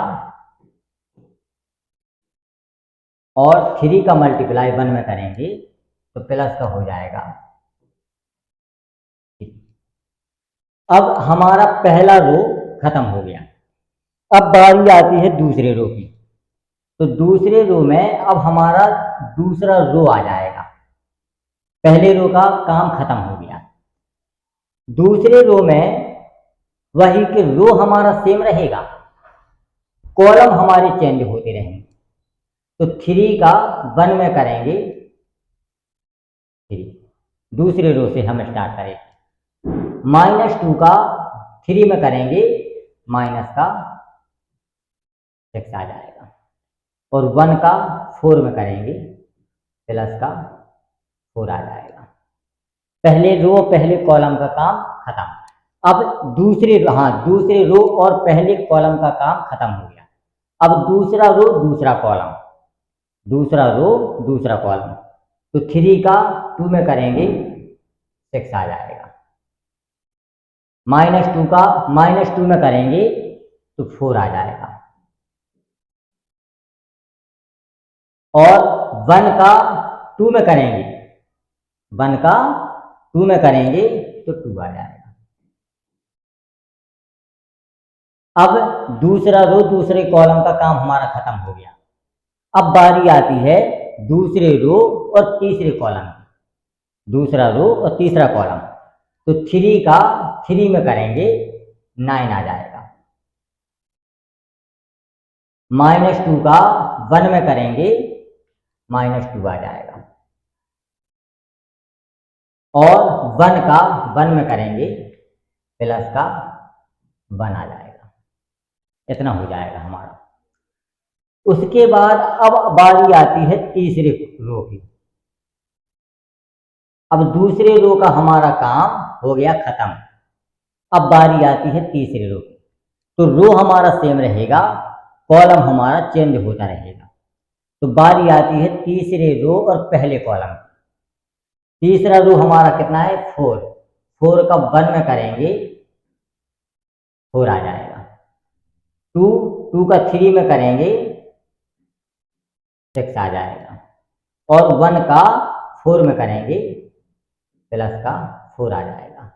और 3 का मल्टीप्लाई 1 में करेंगे तो प्लस का हो जाएगा। अब हमारा पहला रो खत्म हो गया। अब बारी आती है दूसरे रो की। तो दूसरे रो में अब हमारा दूसरा रो आ जाएगा। पहले रो का काम खत्म हो गया। दूसरे रो में वही कि रो हमारा सेम रहेगा, कॉलम हमारे चेंज होते रहेंगे। तो 3 का 1 में करेंगे 3, दूसरे रो से हम स्टार्ट करेंगे। -2 का 3 में करेंगे माइनस का 6 आ जाएगा, और 1 का 4 में करेंगे प्लस का 4 आ जाएगा। पहले रो पहले कॉलम का काम खत्म। अब दूसरे रो और पहले कॉलम का काम खत्म हो गया। अब दूसरा रो दूसरा कॉलम, दूसरा रो दूसरा कॉलम। तो 3 का 2 में करेंगे 6 आ जाएगा। -2 का -2 में करेंगे तो 4 आ जाएगा, और 1 का 2 में करेंगे, 1 का 2 में करेंगे तो 2 आ जाएगा। अब दूसरा रो दूसरे कॉलम का काम हमारा खत्म हो गया। अब बारी आती है दूसरे रो और तीसरे कॉलम की। दूसरा रो और तीसरा कॉलम। तो 3 का 3 में करेंगे 9 आ जाएगा। -2 का 1 में करेंगे -2 आ जाएगा, और 1 का 1 में करेंगे प्लस का 1 आ जाएगा। इतना हो जाएगा हमारा। उसके बाद अब बारी आती है तीसरे रो की। अब दूसरे रो का हमारा काम हो गया खत्म। अब बारी आती है तीसरे रो की। तो रो हमारा सेम रहेगा, कॉलम हमारा चेंज होता रहेगा। तो बारी आती है तीसरे रो और पहले कॉलम। तीसरा रो हमारा कितना है 4। 4 का 1 में करेंगे 4 आ जाएगा। 2 का 3 में करेंगे 6 आ जाएगा, और 1 का 4 में करेंगे प्लस का 4 आ जाएगा।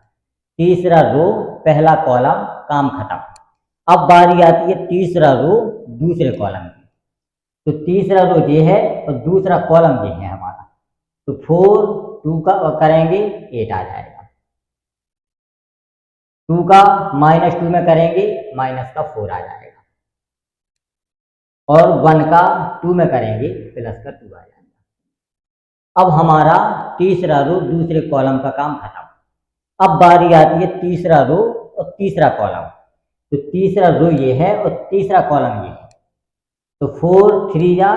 तीसरा रो पहला कॉलम काम खत्म। अब बारी आती है तीसरा रो दूसरे कॉलम की। तो तीसरा रो ये है और दूसरा कॉलम ये है हमारा। तो 4 2 का करेंगे 8 आ जाएगा। 2 का -2 में करेंगे माइनस का 4 आ जाएगा, और 1 का 2 में करेंगे प्लस का 2 आ जाएगा। अब हमारा तीसरा रो दूसरे कॉलम का काम खत्म। अब बारी आती है तीसरा रो और तीसरा कॉलम। तो तीसरा रो ये है और तीसरा कॉलम ये है। तो 4 3 या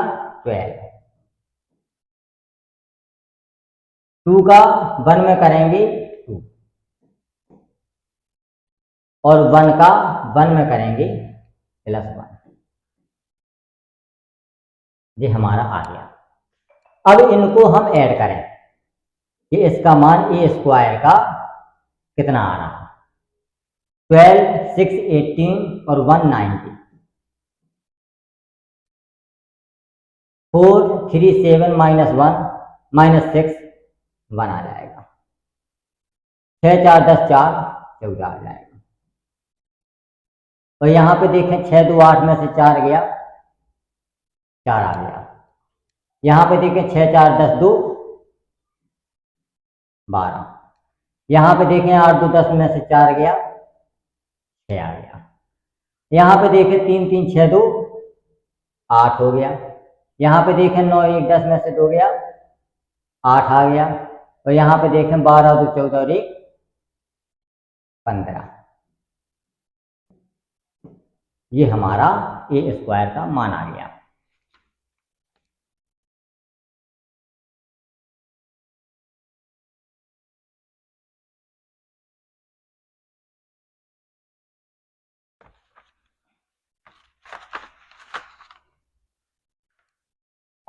12। 2 का 1 में करेंगे 2, और 1 का 1 में करेंगे +1। ये हमारा आ गया। अब इनको हम ऐड करें कि इसका मान a² का कितना आ रहा है। 12 6 18 और 1 90। 4 3 7 -1 -6 1 आ जाएगा। 6 4 10 4 14 आ जाएगा। और यहाँ पे देखें 6 2 8 में से 4 गया, 4 आ गया। यहाँ पे देखें 6 4 10 2 12। यहाँ पे देखें 8 2 10 में से 4 गया, 6 आ गया। यहाँ पे देखें 3 3 6 2 8 हो गया। यहाँ पे देखें 9 1 10 में से 2 गया, 8 आ गया। और यहाँ पे देखें 12 2 14 और 1 15। ये हमारा a² का मान आ गया।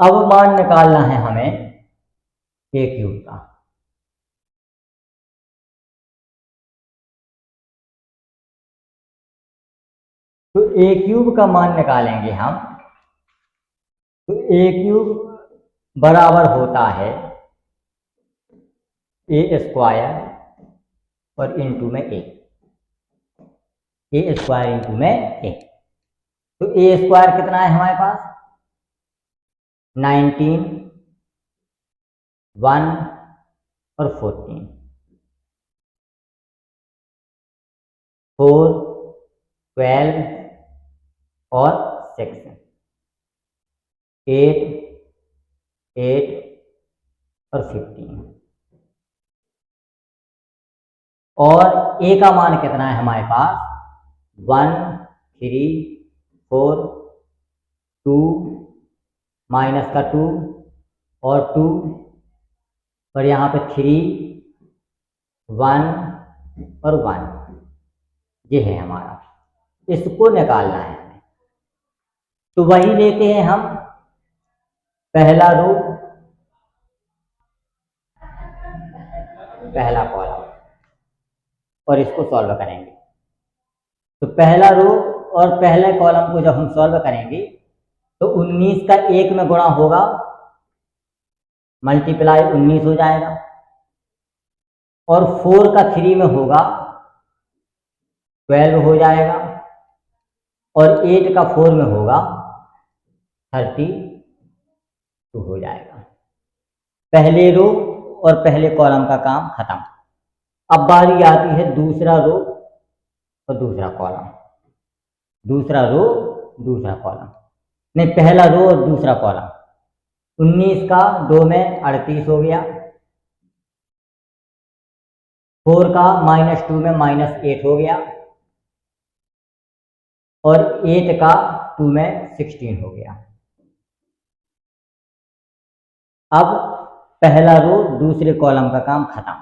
अब मान निकालना है हमें ए क्यूब का। तो ए क्यूब का मान निकालेंगे हम, तो ए क्यूब बराबर होता है ए स्क्वायर और इंटू में ए स्क्वायर इंटू में ए। तो ए स्क्वायर कितना है हमारे पास 19, 1 और 14, 4, 12 और 6, 8, 8 और 15। और ए का मान कितना है हमारे पास 1, 3, 4, 2 माइनस का 2 और 2 और यहाँ पे 3, 1 और 1, ये है हमारा। इसको निकालना है हमें, तो वही लेते हैं हम पहला रो पहला कॉलम और इसको सॉल्व करेंगे। तो पहला रो और पहले कॉलम को जब हम सॉल्व करेंगे तो 19 का 1 में गुणा होगा, मल्टीप्लाई 19 हो जाएगा, और 4 का 3 में होगा 12 हो जाएगा, और 8 का 4 में होगा 32 हो जाएगा। पहले रो और पहले कॉलम का काम खत्म। अब बारी आती है दूसरा रो और दूसरा कॉलम, दूसरा रो दूसरा कॉलम, नहीं पहला रो और दूसरा कॉलम। 19 का 2 में 38 हो गया, 4 का -2 में -8 हो गया, और 8 का 2 में 16 हो गया। अब पहला रो दूसरे कॉलम का काम खत्म।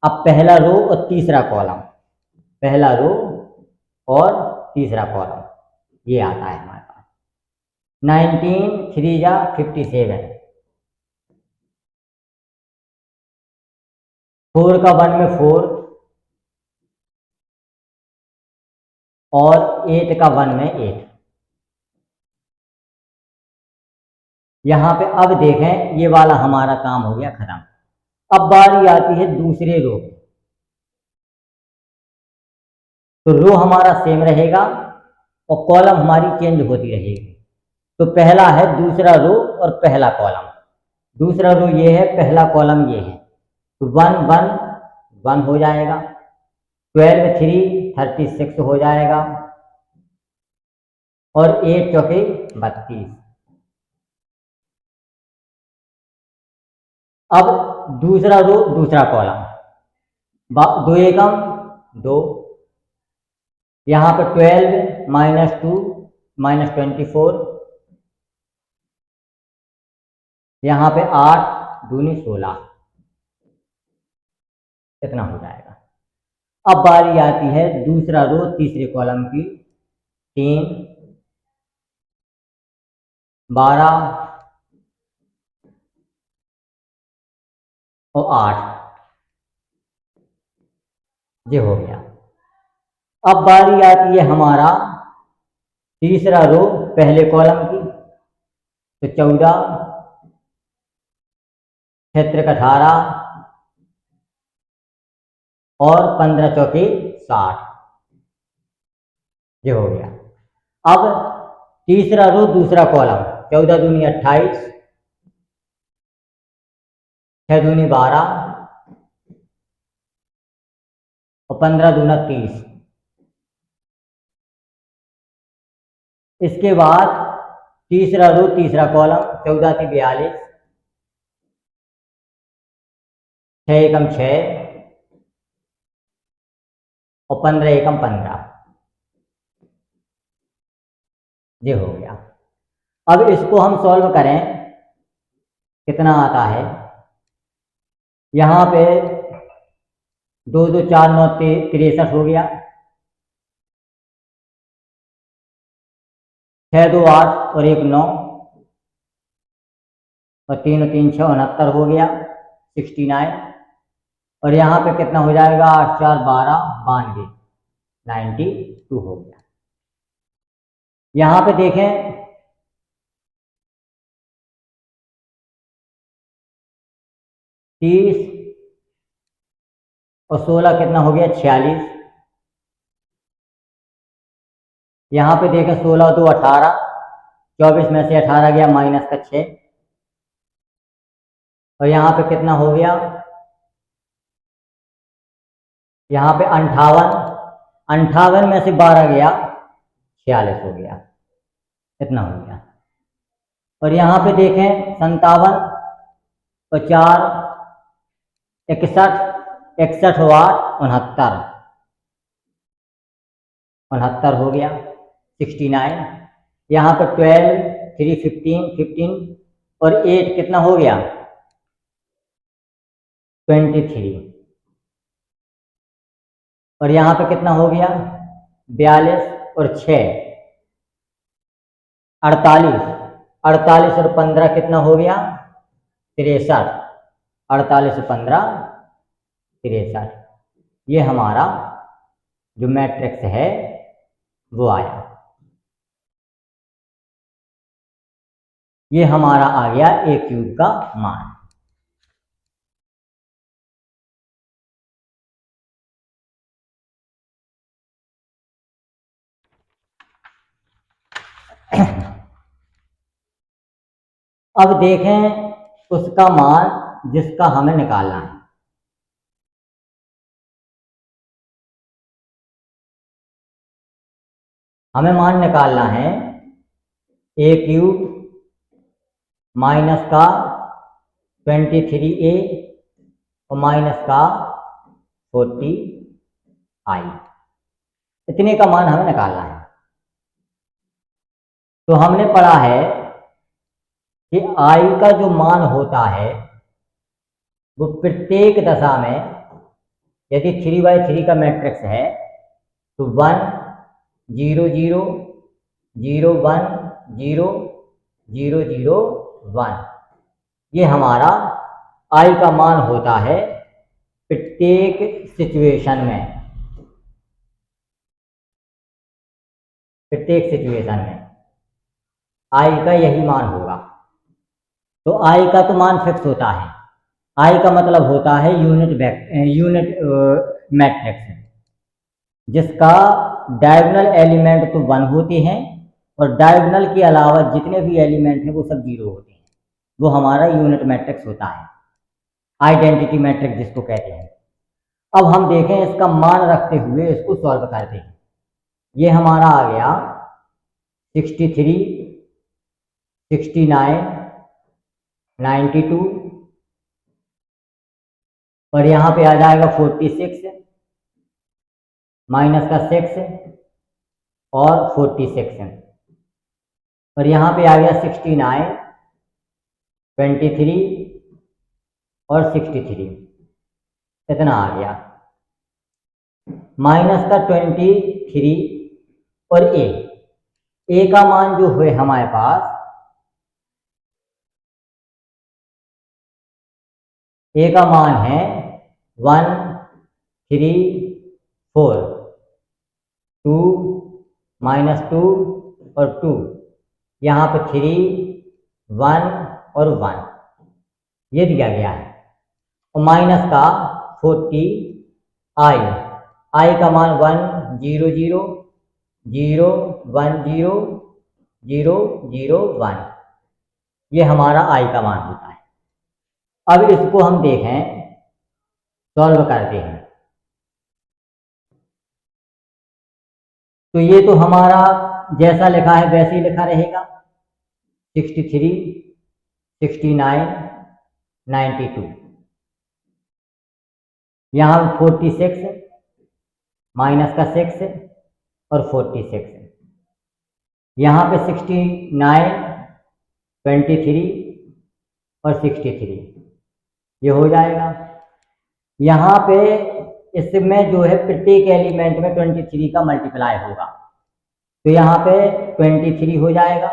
अब पहला रो और तीसरा कॉलम, पहला रो और तीसरा कॉलम, ये आता है हमारे पास 19, 3 जा 57, 4 का 1 में 4 और 8 का 1 में 8। यहाँ पे अब देखें ये वाला हमारा काम हो गया खत्म। अब बारी आती है दूसरे रो, तो रो हमारा सेम रहेगा और कॉलम हमारी चेंज होती रहेगी। तो पहला है दूसरा रो और पहला कॉलम, दूसरा रो ये है, पहला कॉलम ये है, तो 1, 1, 1 हो जाएगा, 12, 3, 36 हो जाएगा, और 8 चौके 32। अब दूसरा रो दूसरा कॉलम, 2 एकम 2, यहाँ पर 12 -2 -24, यहाँ पे 8 दूनी 16, इतना हो जाएगा। अब बारी आती है दूसरा रो तीसरे कॉलम की, 3, 12 और 8, ये हो गया। अब बारी आती है हमारा तीसरा रो पहले कॉलम की, तो 14, क्षेत्र 18 और 15 चौके 60, ये हो गया। अब तीसरा रो दूसरा कॉलम, 14 दूनी 28, 6 दूनी 12 और 15 दूना 30। इसके बाद तीसरा रो तीसरा कॉलम, 14 की 42, 6 एकम 6 और 15 एकम 15, ये हो गया। अब इसको हम सॉल्व करें, कितना आता है, यहाँ पे 2, 2, 4, 9, 63 हो गया, 6, 2, 8 और 1, 9, और 3 और 3 6 69 हो गया 69। और यहाँ पे कितना हो जाएगा 8 4 12 92 92 हो गया। यहाँ पे देखें 30 और 16 कितना हो गया 46। यहाँ पे देखें 16 2 18, 24 में से 18 गया माइनस का 6। और यहाँ पे कितना हो गया, यहाँ पे 58, 58 में से 12 गया 46 हो गया, इतना हो गया। और यहाँ पे देखें 57 और 4 61, 61 और 8 69, 69 हो गया 69। यहाँ पर 12 3 15, 15 और 8 कितना हो गया 23। और यहाँ पे कितना हो गया 42 और 6 48, 48 और 15 कितना हो गया 63, 48 और 15 63। ये हमारा जो मैट्रिक्स है वो आया। ये हमारा आ गया ए क्यूब का मान। अब देखें उसका मान जिसका हमें निकालना है। हमें मान निकालना है ए क्यूब माइनस का 23a और माइनस का 40i, इतने का मान हमें निकालना है। तो हमने पढ़ा है कि i का जो मान होता है वो प्रत्येक दशा में, यदि 3/3 का मैट्रिक्स है तो 1 0 0 0 1 0 0 0 1, ये हमारा i का मान होता है प्रत्येक सिचुएशन में। प्रत्येक सिचुएशन में i का यही मान होगा। तो i का तो मान फिक्स होता है। i का मतलब होता है यूनिट मैट्रिक्स, जिसका डायगोनल एलिमेंट तो 1 होते हैं और डायगोनल के अलावा जितने भी एलिमेंट हैं वो सब 0 होते हैं। वो हमारा यूनिट मैट्रिक्स होता है, आइडेंटिटी मैट्रिक्स जिसको कहते हैं। अब हम देखें इसका मान रखते हुए इसको सॉल्व करते हैं। ये हमारा आ गया 63 69 92 और यहाँ पे आ जाएगा 46 माइनस का 6 और 46 और यहाँ पे आ गया 69 23 और 63, इतना आ गया। माइनस का 23 और a का मान जो है हमारे पास, a का मान है 1 3 4, 2 -2 और 2, यहाँ पे 3 1 और 1 ये दिया गया है। और माइनस का 40i का मान 1 0 0 0 1 0 0 0 1, ये हमारा i का मान होता है। अब इसको हम देखें, सॉल्व करते हैं। तो ये तो हमारा जैसा लिखा है वैसे ही लिखा रहेगा, 63 69 92, यहाँ 46 माइनस का 6 और 46, यहाँ पे 69 23 और 63, ये हो जाएगा। यहाँ पे इसमें जो है प्रत्येक एलिमेंट में 23 का मल्टीप्लाई होगा, तो यहाँ पे 23 हो जाएगा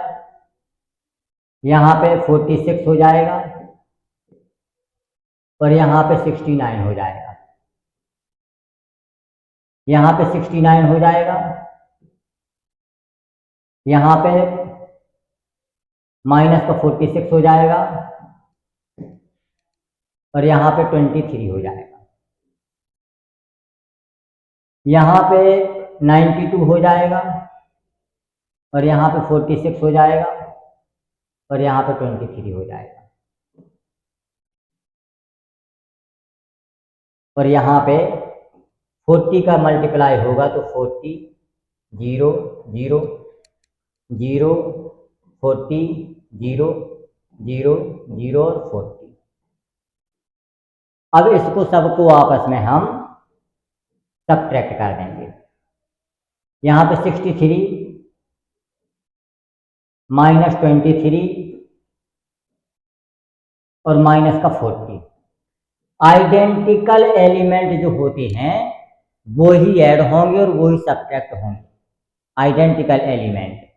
यहाँ पे 46 हो जाएगा और यहाँ पे 69 हो जाएगा। यहाँ पे 69 हो जाएगा, यहाँ पे माइनस का 46 हो जाएगा और यहाँ पे 23 हो जाएगा। यहाँ पे 92 हो जाएगा और यहाँ पे 46 हो जाएगा और यहाँ पे 23 हो जाएगा और यहाँ पे 40 का मल्टीप्लाई होगा तो 40 0 0 0 40 0 0 0 और 40। अब इसको सबको आपस में हम सबट्रैक्ट कर देंगे। यहाँ पे 63 माइनस 23 और माइनस का 40। आइडेंटिकल एलिमेंट जो होते हैं वो ही ऐड होंगे और वो ही सबट्रैक्ट होंगे, आइडेंटिकल एलिमेंट,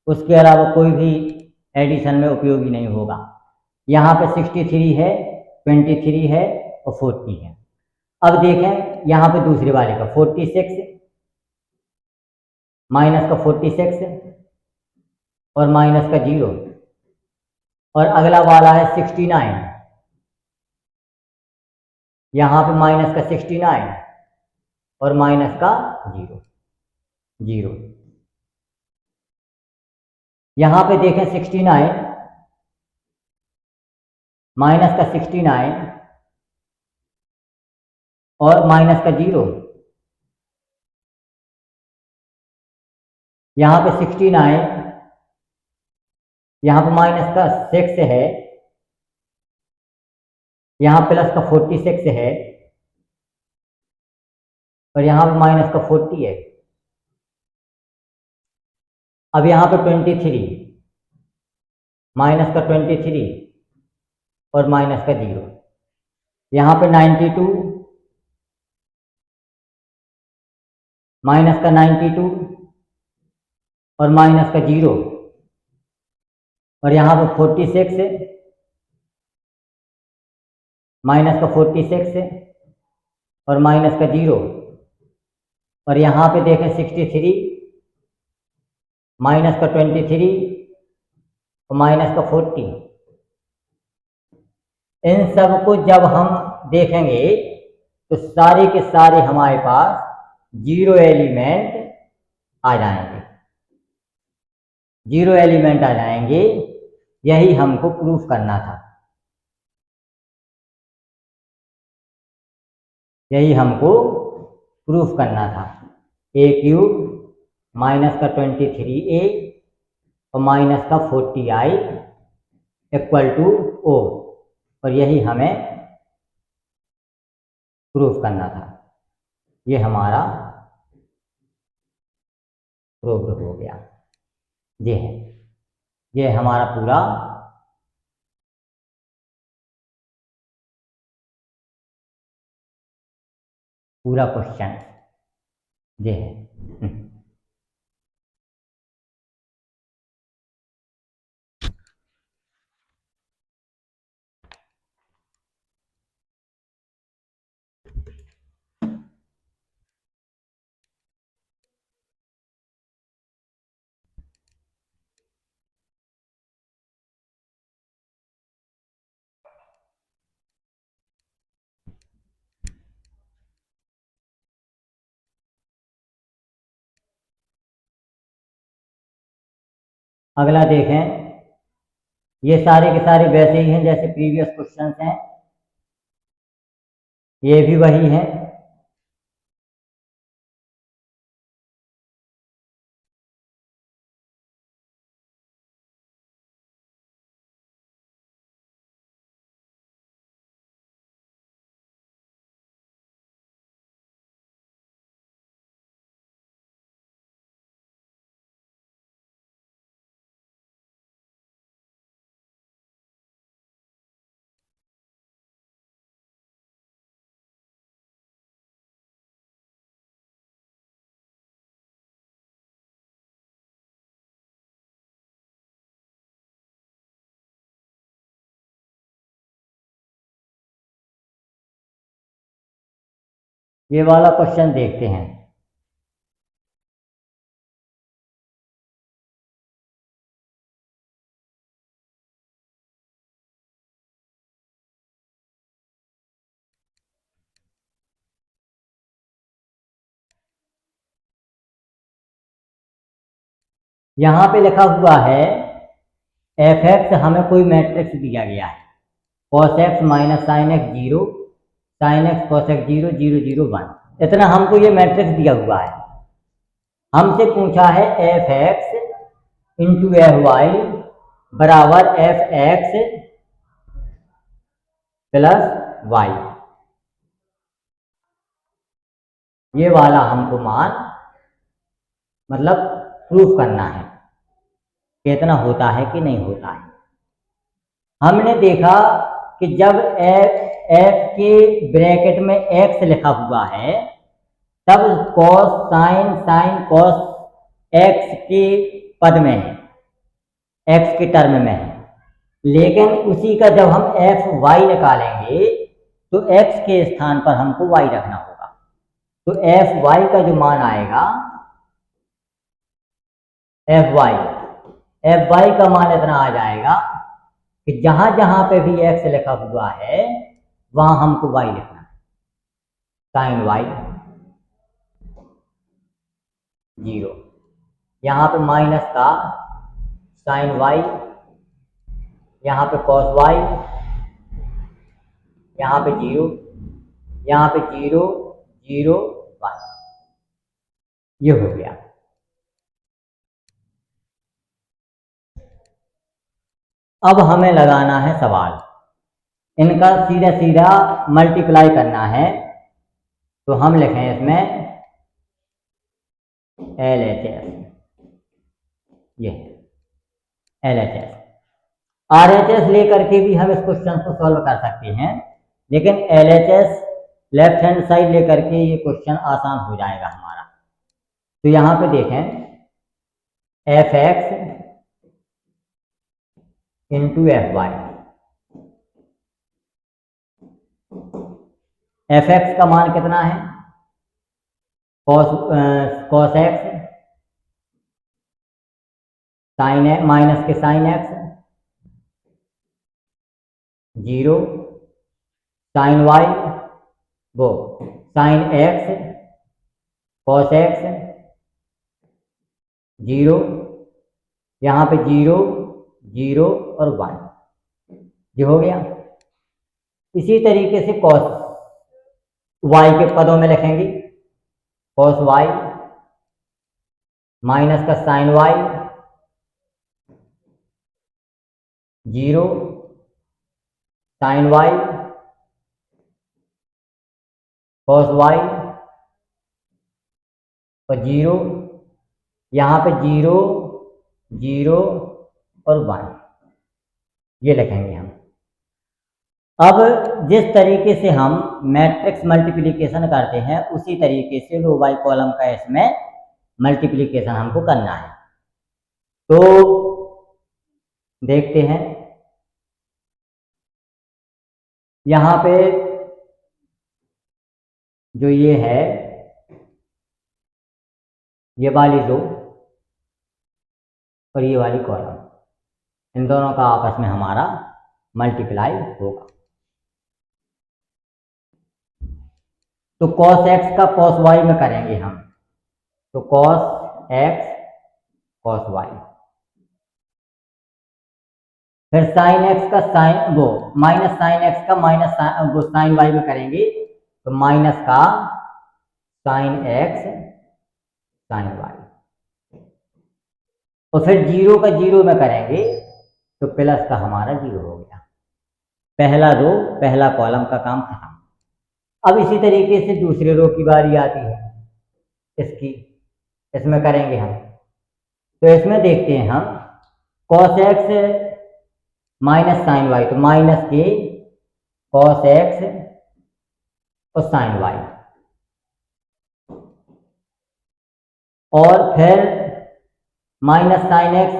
उसके अलावा कोई भी एडिशन में उपयोगी नहीं होगा। यहाँ पे 63 है, 23 है और 40 है। अब देखें यहाँ पे दूसरे वाले का 46 माइनस का 46 और माइनस का 0 और अगला वाला है 69, यहाँ पे माइनस का 69 और माइनस का 0 0। यहाँ पे देखें 69 माइनस का 69 और माइनस का 0, यहाँ पे 69, यहाँ पे माइनस का 6 है, यहाँ प्लस का 46 है और यहाँ पे माइनस का 40 है। अब यहाँ पे 23 माइनस का 23 और माइनस का 0, यहाँ पे 92 माइनस का 92 और माइनस का 0 और यहाँ पे 46 माइनस का 46 और माइनस का 0 और यहाँ पे देखें 63 माइनस का 23 और माइनस का 40। इन सब को जब हम देखेंगे तो सारे के सारे हमारे पास जीरो एलिमेंट आ जाएंगे, जीरो एलिमेंट आ जाएंगे। यही हमको प्रूफ करना था, यही हमको प्रूफ करना था। ए क्यूब माइनस का 23a और माइनस का 40i इक्वल टू ओ, और यही हमें प्रूफ करना था। ये हमारा प्रूफ हो गया। ये है, ये हमारा पूरा क्वेश्चन ये है। अगला देखें, ये सारे के सारे वैसे ही हैं जैसे प्रीवियस क्वेश्चंस हैं, ये भी वही हैं। ये वाला क्वेश्चन देखते हैं। यहाँ पे लिखा हुआ है एफ एक्स, हमें कोई मैट्रिक्स दिया गया है, cos x minus sign X 0, sine x cos X 0, 0 0 1, इतना हमको ये मैट्रिक्स दिया हुआ है। हमसे पूछा है F x into F Y बराबर एफ एक्स प्लस वाई, ये वाला हमको मान मतलब प्रूफ करना है कितना होता है कि नहीं होता है। हमने देखा कि जब एफ के ब्रैकेट में एक्स लिखा हुआ है तब cos sine sine cos x के पद में है, एक्स के टर्म में है, लेकिन उसी का जब हम एफ वाई निकालेंगे तो एक्स के स्थान पर हमको वाई रखना होगा। तो एफ वाई का जो मान आएगा, एफ वाई का मान इतना आ जाएगा कि जहां जहां पे भी एक्स लिखा हुआ है वहां हमको वाई लिखना है। साइन वाई 0, यहाँ पे माइनस का साइन वाई, यहाँ पे कॉस वाई, यहाँ पे 0, यहाँ पे 0 0 1, ये हो गया। अब हमें लगाना है सवाल, इनका सीधा सीधा मल्टीप्लाई करना है। तो हम लिखें इसमें LHS, ये LHS RHS लेकर के भी हम इस क्वेश्चन को सॉल्व कर सकते हैं, लेकिन LHS लेफ्ट हैंड साइड लेकर के ये क्वेश्चन आसान हो जाएगा हमारा। तो यहाँ पे देखें F x into F Y, F X का मान कितना है, cos x sine X minus के साइन एक्स 0, साइन वाई वो साइन एक्स कॉस एक्स 0, यहाँ पे 0 0 और 1, जो हो गया। इसी तरीके से कॉस वाई के पदों में लिखेंगे, कॉस वाई माइनस का sine Y 0, sine Y cos Y और 0, यहाँ पे 0 0 और 1, ये लिखेंगे हम। अब जिस तरीके से हम मैट्रिक्स मल्टीप्लिकेशन करते हैं उसी तरीके से रो बाई कॉलम का इसमें मल्टीप्लिकेशन हमको करना है। तो देखते हैं, यहाँ पे जो ये है, ये वाली रो और ये वाली कॉलम, इन दोनों का आपस में हमारा मल्टीप्लाई होगा। तो cos x का cos y में करेंगे हम, तो cos x cos y, फिर sin x का साइन वो माइनस sin x का माइनस वो sin y में करेंगे, तो माइनस का sin x sin y, और फिर 0 का 0 में करेंगे तो प्लस का हमारा 0 हो गया। पहला रो पहला कॉलम का काम खत्म। अब इसी तरीके से दूसरे रो की बारी आती है, इसकी इसमें करेंगे हम। तो इसमें देखते हैं हम cos x minus sine Y, तो माइनस के cos x और साइन वाई, और फिर माइनस साइन x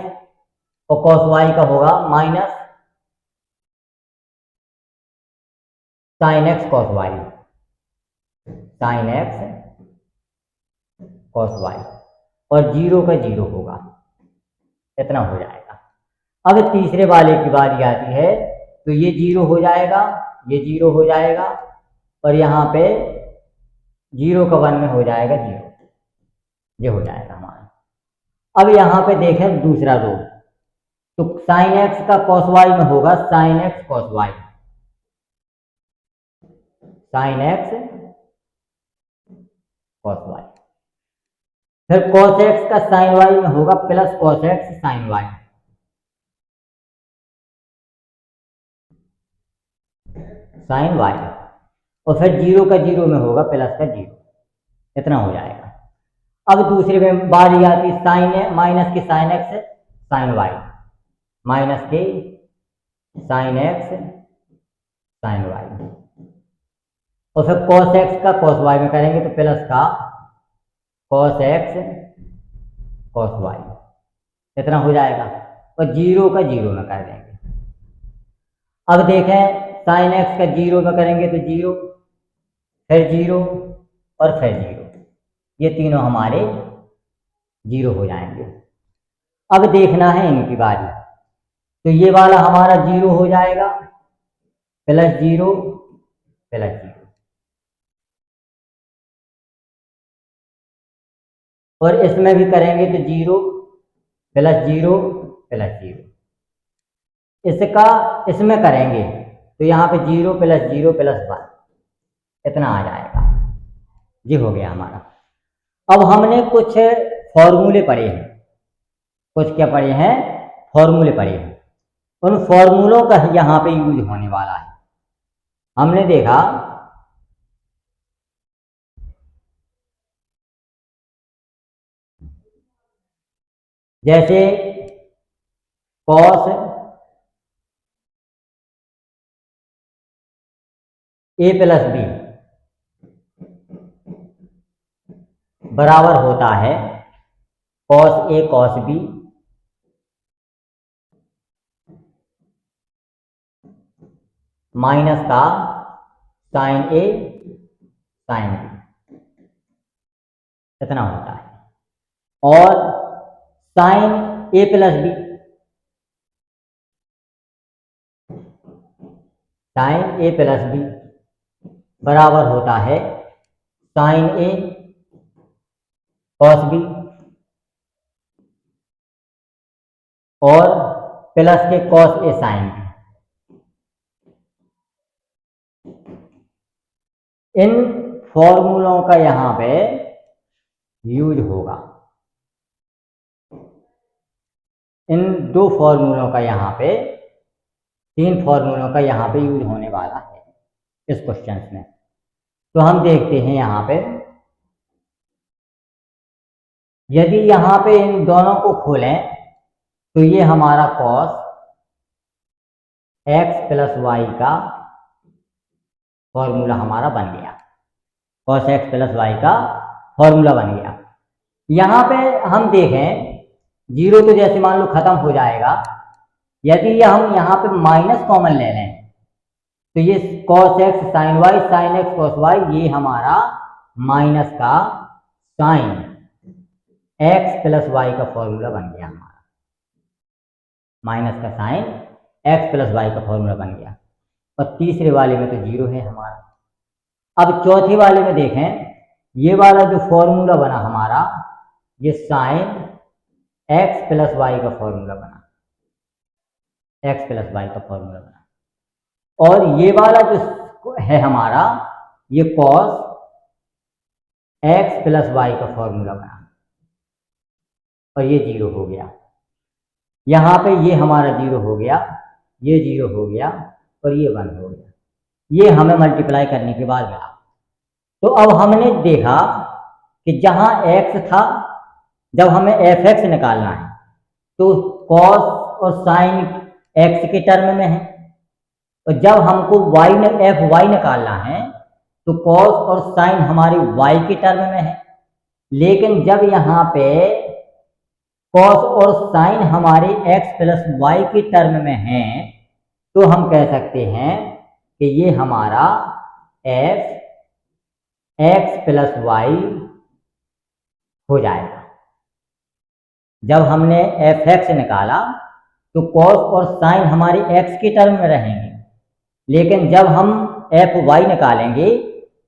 और cos y का होगा minus sine x cos y, sine x cos Y, और 0 का 0 होगा, इतना हो जाएगा। अब तीसरे वाले की बारी आती है, तो ये 0 हो जाएगा, ये 0 हो जाएगा, और यहाँ पे 0 का 1 में हो जाएगा 0, ये हो जाएगा हमारा। अब यहाँ पे देखें दूसरा रूल, तो साइन एक्स का कॉस वाई में होगा sine x cos y, sine x cos y. फिर कॉस एक्स का साइन वाई में होगा plus cos x sine y, sine Y, और फिर 0 का 0 में होगा प्लस का 0, इतना हो जाएगा। अब दूसरे में बारी आती साइन माइनस के sine x sine y, minus के साइन एक्स साइन वाई, और फिर कॉस एक्स का कॉस वाई में करेंगे तो प्लस का कॉस एक्स कॉस वाई, इतना हो जाएगा, और 0 का 0 में कर देंगे। अब देखें साइन एक्स का 0 में करेंगे तो 0, फिर 0 और फिर 0, ये तीनों हमारे 0 हो जाएंगे। अब देखना है इनकी बारी, तो ये वाला हमारा 0 हो जाएगा, प्लस 0 प्लस 0, और इसमें भी करेंगे तो 0 प्लस 0 प्लस 0, इसका इसमें करेंगे तो यहाँ पे 0 प्लस 0 प्लस 1, इतना आ जाएगा, ये हो गया हमारा। अब हमने कुछ फॉर्मूले पढ़े हैं, कुछ क्या पढ़े हैं, फॉर्मूले पढ़े हैं, उन फॉर्मूलों का यहाँ पे यूज होने वाला है। हमने देखा जैसे कॉस ए प्लस बी बराबर होता है cos A cos B minus का साइन ए साइन बी, इतना होता है। और साइन ए प्लस बी, साइन ए प्लस बी बराबर होता है साइन ए कॉस बी और प्लस के कॉस ए साइन बी। इन फॉर्मूलों का यहां पे यूज होगा, इन दो फॉर्मूलों का यहां पे, तीन फॉर्मूलों का यहां पे यूज होने वाला है इस क्वेश्चन में। तो हम देखते हैं यहां पे, यदि यहां पे इन दोनों को खोलें तो ये हमारा कॉस एक्स प्लस वाई का फॉर्मूला हमारा बन गया, कॉस एक्स प्लस वाई का फॉर्मूला बन गया। यहां पे हम देखें 0 तो जैसे मान लो खत्म हो जाएगा, यदि हम यहाँ पे माइनस कॉमन ले लें तो ये cos x sine y sine x cos y, ये हमारा माइनस का साइन एक्स प्लस वाई का फॉर्मूला बन गया हमारा, माइनस का साइन एक्स प्लस वाई का फॉर्मूला बन गया। और तीसरे वाले में तो 0 है हमारा। अब चौथे वाले में देखें, ये वाला जो फॉर्मूला बना हमारा, ये साइन एक्स प्लस वाई का फॉर्मूला बना, एक्स प्लस वाई का फॉर्मूला बना, और ये वाला जो है हमारा, ये कॉस एक्स प्लस वाई का फॉर्मूला बना, और ये 0 हो गया। यहाँ पे ये हमारा 0 हो गया, ये 0 हो गया, और ये 1 हो गया। ये हमें मल्टीप्लाई करने के बाद मिला। तो अब हमने देखा कि जहाँ x था, जब हमें एफ एक्स निकालना है तो कॉस और साइन x के टर्म में है, और जब हमको एफ वाई निकालना है तो कॉस और साइन हमारी y के टर्म में है। लेकिन जब यहाँ पे कॉस और साइन हमारे x प्लस वाई के टर्म में है तो हम कह सकते हैं कि ये हमारा f एक्स प्लस वाई हो जाएगा। जब हमने एफ एक्स निकाला तो कॉस और साइन हमारे एक्स के टर्म में रहेंगे, लेकिन जब हम एफ वाई निकालेंगे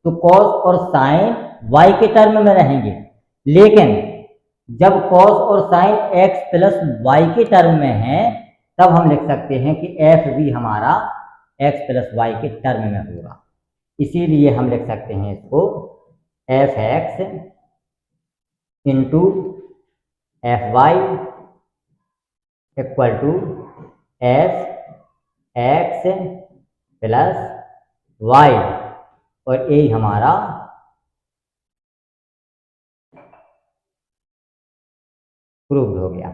तो कॉस और साइन वाई के टर्म में रहेंगे। लेकिन जब कॉस और साइन एक्स प्लस वाई के टर्म में है तब हम लिख सकते हैं कि एफ भी हमारा एक्स प्लस वाई के टर्म में होगा। इसीलिए हम लिख सकते हैं इसको f x into F y equal to f x plus y, और यही हमारा प्रूव्ड हो गया।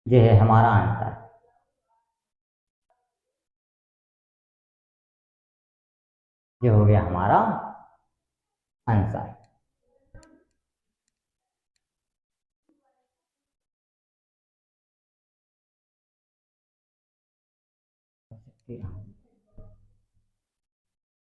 ये है हमारा आंसर। ये हो गया हमारा आंसर।